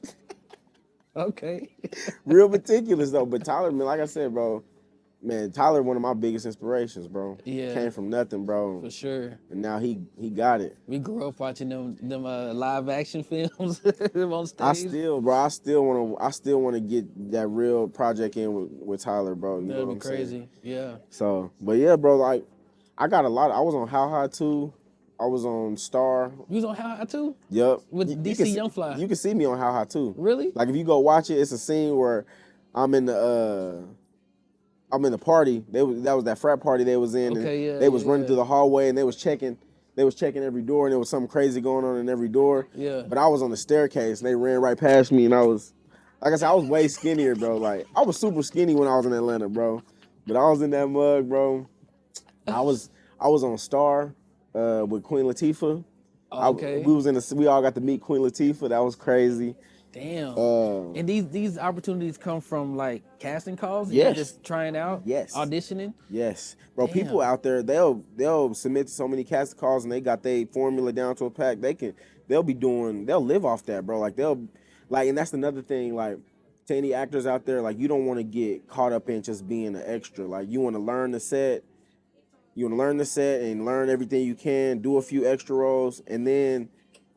Okay. real meticulous though. But Tyler, man, like I said, bro, man, Tyler, one of my biggest inspirations, bro. Yeah. Came from nothing, bro, For sure. and now he got it. We grew up watching them live action films on stage. I still wanna get that real project in with Tyler, bro. You know That'd what be I'm crazy. saying? Yeah. So, but yeah, bro, like I got a lot. I was on How High too. I was on Star. You was on How High too? Yep. With You DC can see- Young Fly. You can see me on How High too. Really? Like if you go watch it, it's a scene where I'm in the party. That was that frat party they was in. Okay, and yeah, They was yeah, running yeah. through the hallway and they was checking every door and there was something crazy going on in every door. Yeah. But I was on the staircase and they ran right past me and I was, like I said, I was way skinnier, bro. Like I was super skinny when I was in Atlanta, bro. But I was in that mug, bro. I was on Star with Queen Latifah. Okay. We all got to meet Queen Latifah. That was crazy. Damn. Uh, And these opportunities come from like casting calls? Yes. You're just trying out? Yes. Auditioning? Yes, bro. Damn. People out there, they'll submit to so many casting calls and they got their formula down to a pack. They'll live off that, bro. And that's another thing. Like to any actors out there, like you don't want to get caught up in just being an extra. Like you want to learn the set. You want to learn the set and learn everything you can. Do a few extra roles and then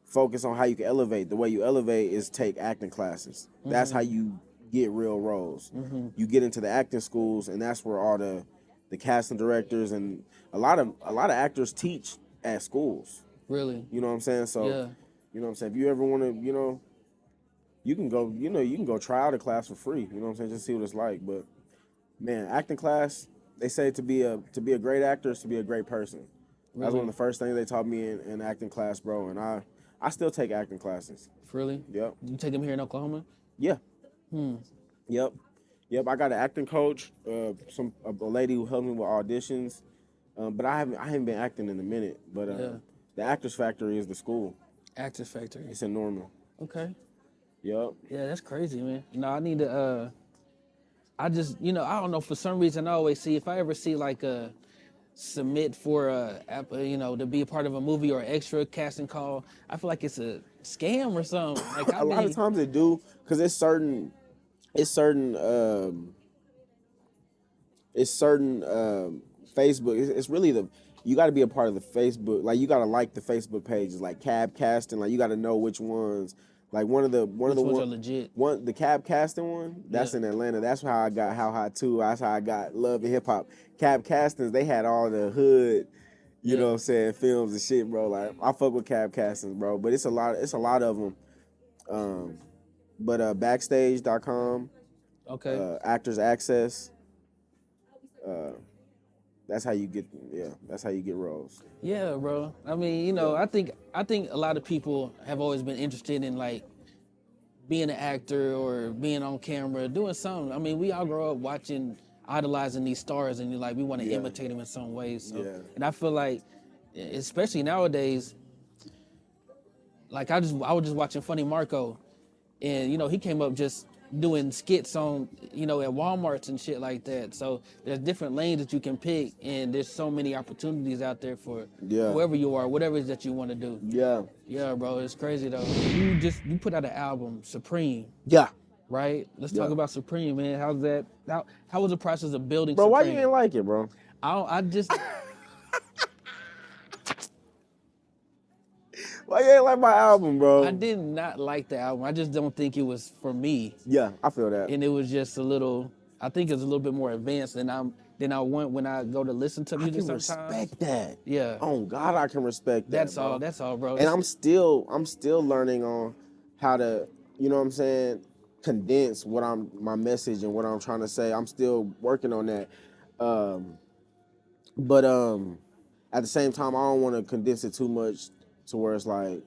focus on how you can elevate. The way you elevate is take acting classes. That's how you get real roles. You get into the acting schools, and that's where all the casting directors and a lot of actors teach at schools. Really? You know what I'm saying? So, Yeah. you know what I'm saying? If you ever want to, you can go try out a class for free. You know what I'm saying? Just see what it's like. But man, acting class, they say to be a great actor is to be a great person. That's one of the first things they taught me in acting class, bro. And I still take acting classes. Really? Yep. You take them here in Oklahoma? Yeah. Yep. I got an acting coach, a lady who helped me with auditions, but I haven't been acting in a minute. But the Actors Factory is the school. Actors Factory. It's in Norman. Okay. Yep. Yeah, that's crazy, man. No, I need to I just, I don't know, for some reason I always see, if I ever see like a submit for to be a part of a movie or extra casting call, I feel like it's a scam or something. Like A lot of times they do, because it's certain Facebook. It's really you got to be a part of the Facebook. Like you got to like the Facebook pages, like cab casting. Like you got to know which ones. Like one of the ones are legit. The cab casting one, that's in Atlanta. That's how I got How High too. That's how I got Love and Hip Hop. Cab castings, they had all the hood, you know what I'm saying, films and shit, bro. Like I fuck with cab castings, bro. But it's a lot of them. But backstage.com, Okay. Actors Access. That's how you get roles. Yeah, bro. I mean, I think a lot of people have always been interested in like being an actor or being on camera, doing something. I mean, we all grow up watching, idolizing these stars, and we want to imitate them in some ways. So, and I feel like, especially nowadays, like I was just watching Funny Marco, and he came up just doing skits on at Walmarts and shit like that. So there's different lanes that you can pick, and there's so many opportunities out there for whoever you are, whatever it is that you want to do. Yeah, bro, it's crazy though. You put out an album, Sapreem. Yeah. Right? Let's talk about Sapreem, man. How's that? How was the process of building Bro, Sapreem? why you ain't like it, bro? I just Why you ain't like my album, bro? I did not like the album. I just don't think it was for me. Yeah, I feel that. And it was just I think it's a little bit more advanced than I want when I go to listen to music sometimes. I can respect that. Yeah. Oh God, I can respect that. That's all, bro. And I'm still learning on how to, you know what I'm saying, condense my message and what I'm trying to say. I'm still working on that. But at the same time, I don't want to condense it too much to where it's like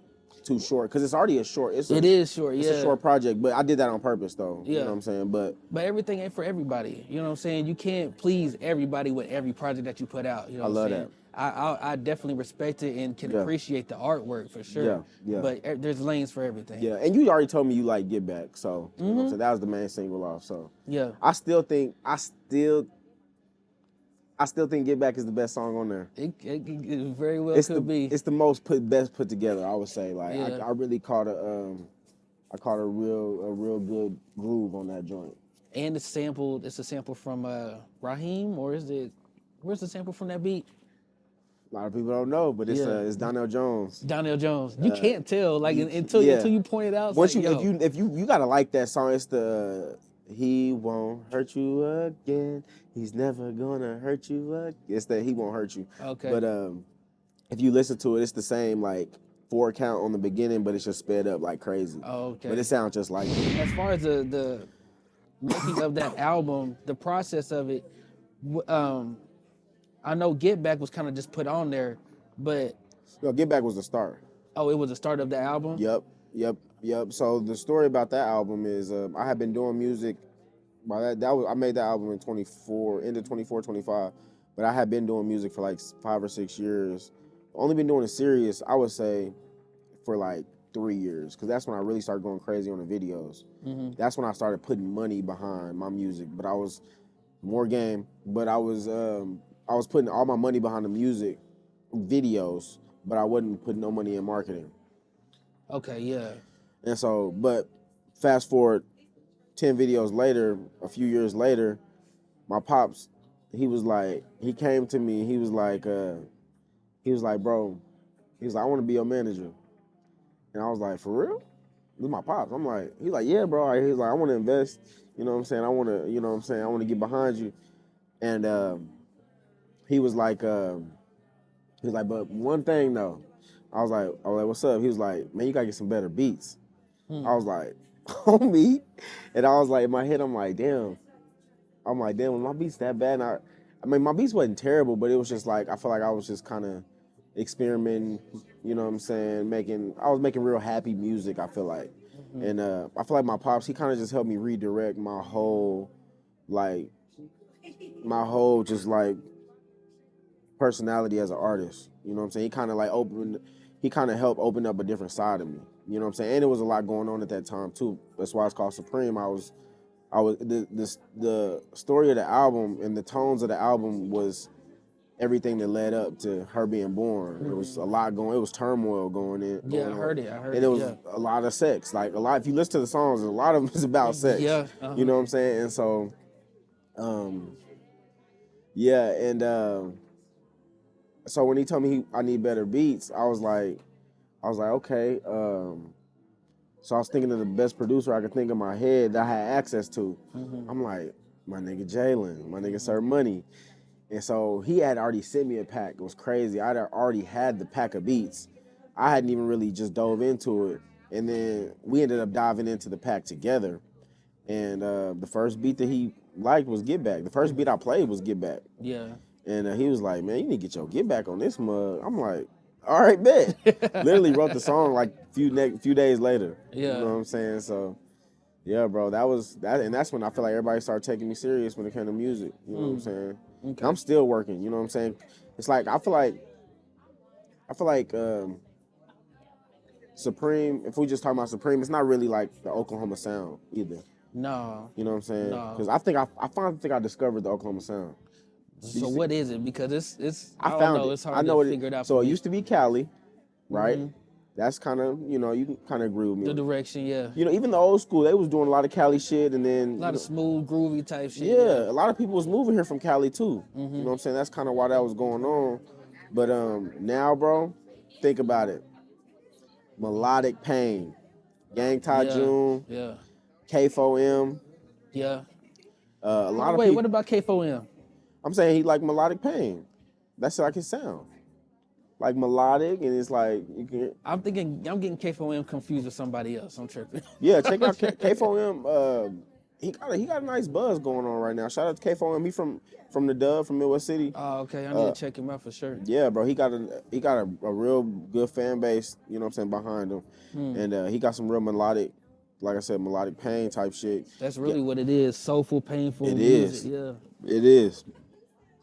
too short, because it's already short. It is short. It's a short project, but I did that on purpose though. You know what I'm saying? But everything ain't for everybody. You know what I'm saying? You can't please everybody with every project that you put out. You know what I'm saying? I definitely respect it and can appreciate the artwork for sure. Yeah. But there's lanes for everything. Yeah, and you already told me you like Get Back, so you know what I'm saying? That was the main single off. So yeah, I still think I still think Get Back is the best song on there. It very well It's could be. It's the most best put together, I would say. Like Yeah. I really caught a real good groove on that joint. And it's sampled. It's a sample from Raheem, or is it? Where's the sample from that beat? A lot of people don't know, but it's Donnell Jones. Donnell Jones. You can't tell, like until you point it out. Once like, if you gotta like that song, it's the He Won't Hurt You Again. He's never gonna hurt you again. It's that He Won't Hurt You. Okay. But if you listen to it, it's the same like 4 count on the beginning, but it's just sped up like crazy. Oh, okay. But it sounds just like it. As far as the making of that album, the process of it, I know Get Back was kind of just put on there, but No, Get Back was the start. oh, it was the start of the album. Yep. So the story about that album is I had been doing music. By that was I made that album in 24, end of 24, 25. But I had been doing music for like 5 or 6 years. Only been doing it serious, I would say, for like 3 years, because that's when I really started going crazy on the videos. Mm-hmm. That's when I started putting money behind my music. But I was more game. But I was putting all my money behind the music videos, but I wasn't putting no money in marketing. Okay, yeah. And so, but fast forward 10 videos later, a few years later, my pops, he came to me, he was like, bro, he was like, I want to be your manager. And I was like, for real? This is my pops. He's like, yeah, bro. He's like, I want to invest, you know what I'm saying? I want to get behind you. And he was like, but one thing though. I was like, what's up? He was like, man, you gotta get some better beats. I was like, homie. And I was like, in my head, I'm like, damn, was my beats that bad? And I mean, my beats wasn't terrible, but it was just like, I feel like I was just kind of experimenting, you know what I'm saying? I was making real happy music, I feel like. Mm-hmm. And I feel like my pops, he kind of just helped me redirect my whole just like personality as an artist. You know what I'm saying? He kind of helped open up a different side of me. You know what I'm saying? And there was a lot going on at that time too. That's why it's called Sapreem. The story of the album and the tones of the album was everything that led up to her being born. Mm-hmm. It was a lot going. It was turmoil going in. Yeah, I heard it. And it was a lot of sex. Like a lot. If you listen to the songs, a lot of them is about sex. Yeah. You know what I'm saying? And so, so when he told me I need better beats, I was like, okay. So I was thinking of the best producer I could think in my head that I had access to. Mm-hmm. I'm like, my nigga Jalen, my nigga Sir Money. And so he had already sent me a pack. It was crazy. I'd already had the pack of beats. I hadn't even really just dove into it. And then we ended up diving into the pack together. And the first beat that he liked was Get Back. The first beat I played was Get Back. Yeah. And he was like, man, you need to get your Get Back on this mug. I'm like, all right, bet. Literally wrote the song like a few days later. Yeah. You know what I'm saying? So, yeah, bro, that was that. And that's when I feel like everybody started taking me serious when it came to music. You know what I'm saying? Okay. I'm still working. You know what I'm saying? It's like, I feel like Sapreem, if we just talk about Sapreem, it's not really like the Oklahoma sound either. No. You know what I'm saying? Because I finally think I discovered the Oklahoma sound. So what is it? Because it's I found it. It's hard to figure it out. So it used to be Cali, right? Mm-hmm. That's kind of, you can kind of agree with me. The direction, yeah. Even the old school, they was doing a lot of Cali shit, and then a lot of smooth, groovy type shit. Yeah, a lot of people was moving here from Cali too. Mm-hmm. You know what I'm saying? That's kind of why that was going on. But now, bro, think about it. Melodic Pain, Gang Ty June, K4M. Yeah. A lot of people. What about K4M? I'm saying he like Melodic Pain. That's like his sound. Like melodic, and it's like you can. I'm getting K4M confused with somebody else. I'm tripping. Yeah, check out K4M. He got a nice buzz going on right now. Shout out to K4M. He from the Dub from Midwest City. Oh, okay. I need to check him out for sure. Yeah, bro. He got a real good fan base. You know what I'm saying, behind him, and he got some real melodic, like I said, Melodic Pain type shit. That's really what it is. Soulful, painful. It music. is. Yeah. It is.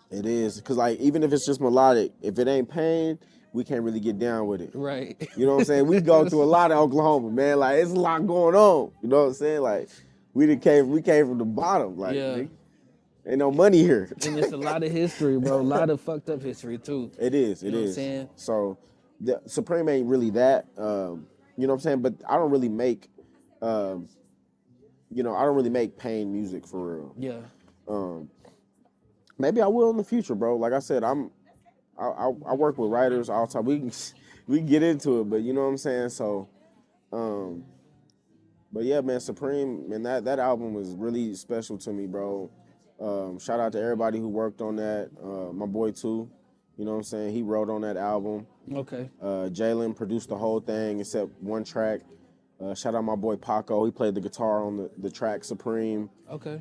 It is, because like even if it's just melodic, if it ain't pain, we can't really get down with it. Right. You know what I'm saying? We go to a lot of Oklahoma, man. Like it's a lot going on. You know what I'm saying? Like we came from the bottom. Like, yeah. Ain't no money here. And it's a lot of history, bro. A lot of fucked up history too. It is. You It know what I'm is. saying? So, the Supreme ain't really that. You know what I'm saying? But I don't really make. You know, I don't really make pain music for real. Yeah. Maybe I will in the future, bro. Like I said, I work with writers all the time. We can get into it, but you know what I'm saying. So, but yeah, man, Supreme, man, that album was really special to me, bro. Shout out to everybody who worked on that. My boy too, you know what I'm saying. He wrote on that album. Okay. Jalen produced the whole thing except one track. Shout out my boy Paco. He played the guitar on the track Supreme. Okay.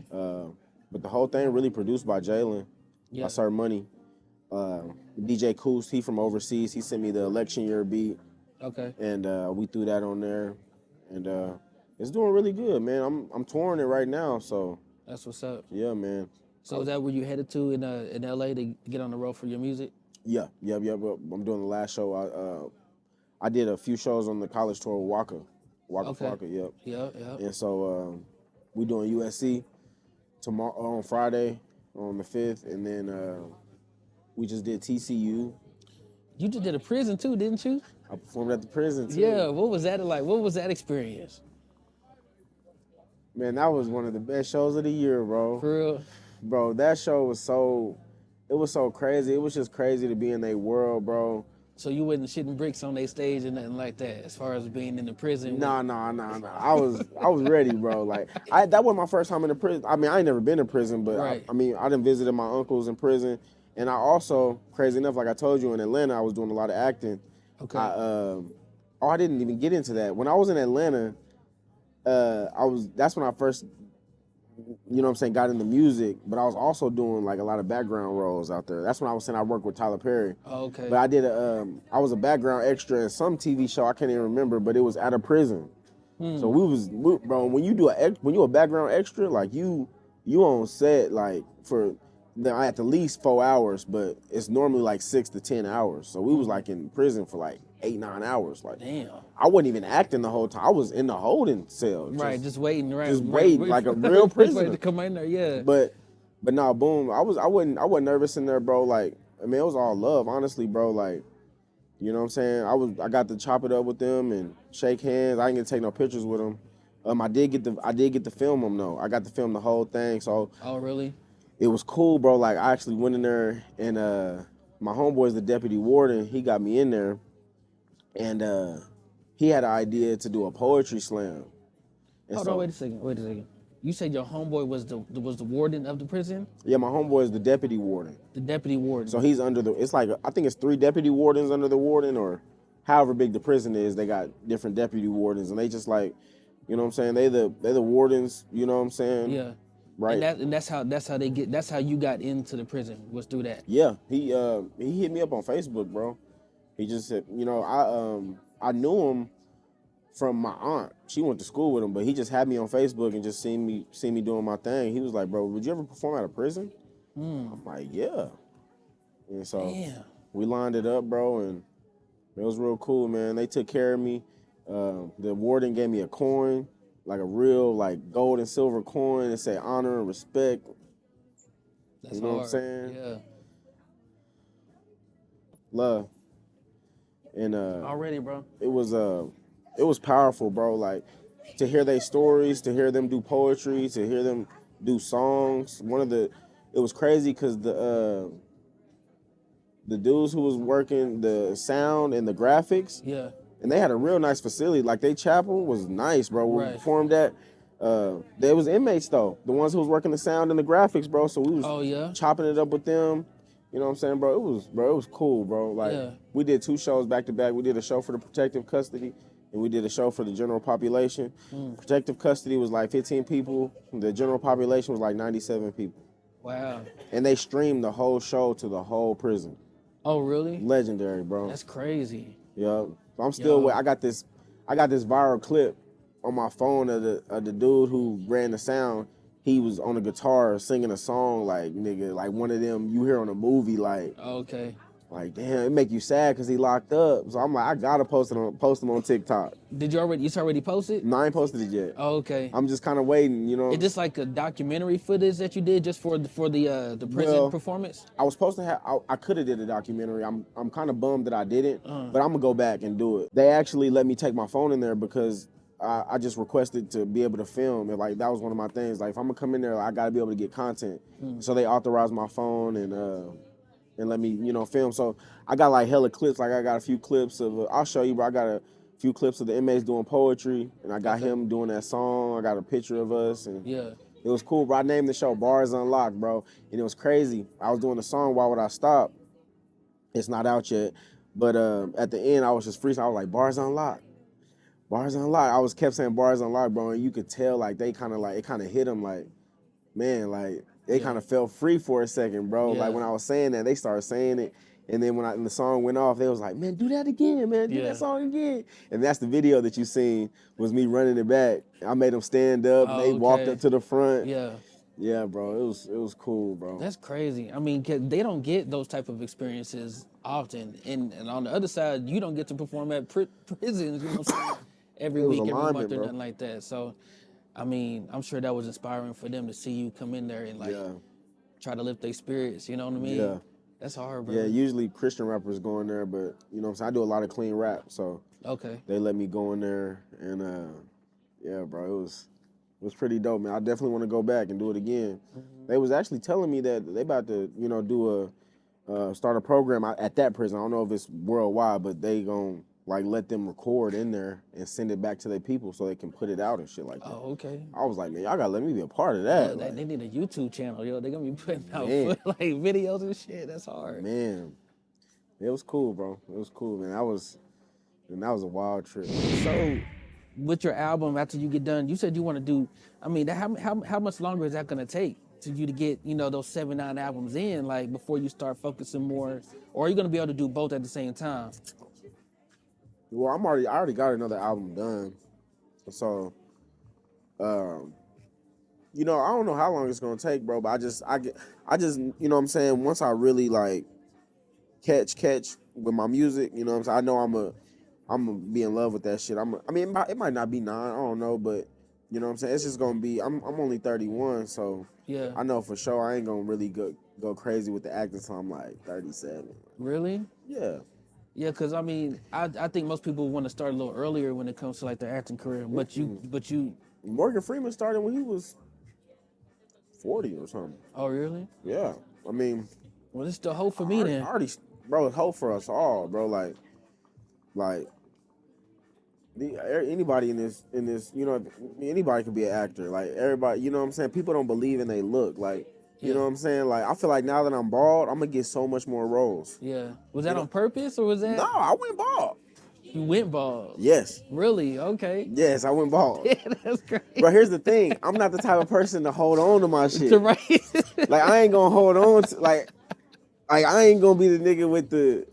But the whole thing really produced by Jalen. Yeah. By Sir Money. DJ Koos, he from overseas. He sent me the election year beat. Okay. And we threw that on there. And it's doing really good, man. I'm touring it right now, so That's what's up. yeah, man. So is that where you headed to in LA to get on the road for your music? Yeah. Well, I'm doing the last show. I did a few shows on the college tour with Waka Okay. Flocka, yep. Yeah. And so we doing USC tomorrow on Friday on the 5th, and then we just did TCU. You just did a prison too, didn't you? I performed at the prison too. Yeah. What was that like? What was that experience? Man, that was one of the best shows of the year, bro. For real? Bro, that show was so crazy. It was just crazy to be in their world, bro. So you wasn't shitting bricks on their stage and nothing like that, as far as being in the prison? Nah. I was ready, bro. Like that wasn't my first time in the prison. I mean, I ain't never been in prison, but Right. I done visited my uncles in prison, and I also, crazy enough, like I told you, in Atlanta, I was doing a lot of acting. Okay. I didn't even get into that. When I was in Atlanta, that's when I first, you know what I'm saying, got into music, but I was also doing like a lot of background roles out there. That's when I was saying I worked with Tyler Perry. Okay. But I was a background extra in some TV show, I can't even remember, but it was at a prison. So bro, when you a background extra, like you on set like for at the least 4 hours, but it's normally like 6 to 10 hours. So we was like in prison for like 8-9 hours. Like, Damn. I wasn't even acting the whole time. I was in the holding cell. Right, just waiting, right? Just waiting like a real prisoner. Waiting to come in there, yeah. But no, boom. I wasn't nervous in there, bro. Like, I mean, it was all love, honestly, bro. Like, you know what I'm saying? I got to chop it up with them and shake hands. I didn't get to take no pictures with them. I did get to film them though. I got to film the whole thing. So. Oh, really? It was cool, bro. Like, I actually went in there, and my homeboy's the deputy warden. He got me in there, and he had an idea to do a poetry slam. And Hold on, wait a second. You said your homeboy was the warden of the prison? Yeah, my homeboy is the deputy warden. The deputy warden. So he's under it's like, I think it's 3 deputy wardens under the warden, or however big the prison is, they got different deputy wardens, and they just like, you know what I'm saying? They the wardens, you know what I'm saying? Yeah. Right. And that's how you got into the prison, was through that. Yeah, he hit me up on Facebook, bro. He just said, you know, I knew him from my aunt. She went to school with him, but he just had me on Facebook and just seen me doing my thing. He was like, bro, would you ever perform out of prison? I'm like, yeah. And so we lined it up, bro, and it was real cool, man. They took care of me. The warden gave me a coin, like a real like gold and silver coin, and say honor and respect. That's you know hard. what I'm saying? Yeah. Love. And Already, bro. it was powerful, bro. Like, to hear their stories, to hear them do poetry, to hear them do songs. It was crazy because the dudes who was working the sound and the graphics, Yeah. and they had a real nice facility. Like, they chapel was nice, bro. We Right. performed at. There was inmates though, the ones who was working the sound and the graphics, bro. So we was chopping it up with them. You know what I'm saying, bro? It was cool, bro. Like, we did 2 shows back to back. We did a show for the protective custody, and we did a show for the general population. Protective custody was like 15 people. The general population was like 97 people. Wow. And they streamed the whole show to the whole prison. Oh, really? Legendary, bro. That's crazy. Yeah. I'm still I got this viral clip on my phone of the dude who ran the sound. He was on a guitar singing a song like, nigga, like one of them you hear on a movie, like, Okay. Like, damn, it make you sad because he locked up. So I'm like, I gotta post him on TikTok. You already posted? No, I ain't posted it yet. Oh, okay. I'm just kind of waiting, you know. Is this like a documentary footage that you did just for the prison performance? I was supposed to have. I could have did a documentary. I'm kind of bummed that I didn't, but I'm gonna go back and do it. They actually let me take my phone in there because I just requested to be able to film, and like that was one of my things. Like if I'm gonna come in there, I gotta be able to get content. So they authorized my phone and let me, you know, film. So I got like hella clips. Like I got a few clips of. I'll show you, bro. I got a few clips of the inmates doing poetry, and I got him doing that song. I got a picture of us, and it was cool, bro. I named the show Bars Unlocked, bro, and it was crazy. I was doing the song Why Would I Stop? It's not out yet, but at the end I was just freestyling. I was like Bars Unlocked, Bars Unlocked. Kept saying Bars Unlocked, bro, and you could tell like they kind of like it kind of hit them like, man, like. They kind of felt free for a second, bro. Like when I was saying that, they started saying it. And then when the song went off, they was like, man, do that again, man. Do that song again. And that's the video that you seen was me running it back. I made them stand up. They walked up to the front. Yeah, bro. It was cool, bro. That's crazy. I mean, they don't get those type of experiences often. And on the other side, you don't get to perform at prisons, you know what I'm saying? Every week, every month or nothing like that. So, I mean, I'm sure that was inspiring for them to see you come in there and like try to lift their spirits, you know what I mean? Yeah. That's hard, bro. Yeah, usually Christian rappers go in there, but you know what I'm saying? I do a lot of clean rap, so they let me go in there and yeah, bro, it was pretty dope, man. I definitely want to go back and do it again. They was actually telling me that they about to, you know, do start a program at that prison. I don't know if it's worldwide, but they gonna like let them record in there and send it back to their people so they can put it out and shit like that. Oh, okay. I was like, man, y'all gotta let me be a part of that. They need a YouTube channel, yo. They gonna be putting out like videos and shit. That's hard. Man, it was cool, bro. It was cool, man. That was a wild trip. So, with your album, after you get done, you said you want to do. I mean, how much longer is that gonna take to you to get, you know, those 7-9 albums in, like before you start focusing more, or are you gonna be able to do both at the same time? Well, I already got another album done, so, you know, I don't know how long it's gonna take, bro. But I just, you know what I'm saying. Once I really like catch with my music, you know what I'm saying. I know I'm gonna be in love with that shit. I mean, it might not be 9, I don't know, but you know what I'm saying. It's just gonna be. I'm only 31, so yeah. I know for sure I ain't gonna really go crazy with the acting until I'm like 37. Really? Yeah. Yeah, because I mean, I think most people want to start a little earlier when it comes to like their acting career. But you Morgan Freeman started when he was 40 or something. Oh, really? Yeah. I mean, well, it's the hope for me then. Bro, it's hope for us all, bro. Like anybody in this, you know, anybody can be an actor. Like everybody, you know what I'm saying. People don't believe in they look like. You know what I'm saying? Like, I feel like now that I'm bald, I'm going to get so much more roles. Yeah. Was that on purpose or was that? No, I went bald. You went bald? Yes. Really? Okay. Yes, I went bald. Yeah, that's great. But here's the thing. I'm not the type of person to hold on to my shit. Right. Like, I ain't going to hold on to, like, I ain't going to be the nigga with the,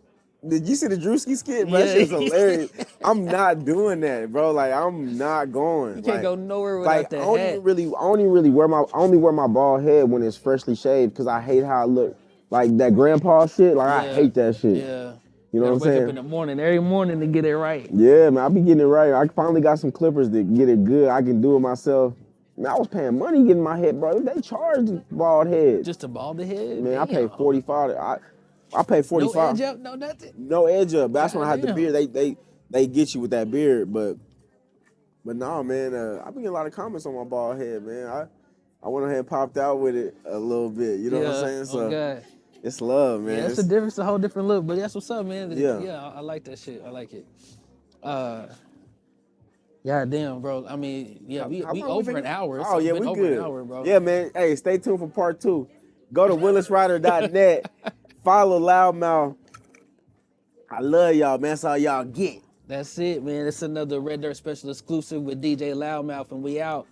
did you see the Drewski skit? Bro, that shit's hilarious. I'm not doing that, bro. Like, I'm not going. You can't go nowhere without that hat. I only wear my bald head when it's freshly shaved because I hate how I look. Like that grandpa shit. Like I hate that shit. Yeah. You know what I'm saying? Wake up in the morning, every morning to get it right. Yeah, man. I be getting it right. I finally got some clippers that get it good. I can do it myself. Man, I was paying money getting my head, bro. They charged bald head. Just to bald the head? Man, I paid $45. I paid $45. No edge up, no nothing. No edge up. That's when I had the beard. They get you with that beard, but nah, man. I've been getting a lot of comments on my bald head, man. I went ahead and popped out with it a little bit. You know what I'm saying? So it's love, man. Yeah, it's a whole different look. But that's what's up, man. Yeah, I like that shit. I like it. Yeah, damn, bro. I mean, yeah, we over an hour. Oh yeah, we good. An hour, bro. Yeah, man. Hey, stay tuned for part 2. Go to williswriter.net. Follow Loudmouth. I love y'all, man. That's all y'all get. That's it, man. It's another Red Dirt Special exclusive with DJ Loudmouth, and we out.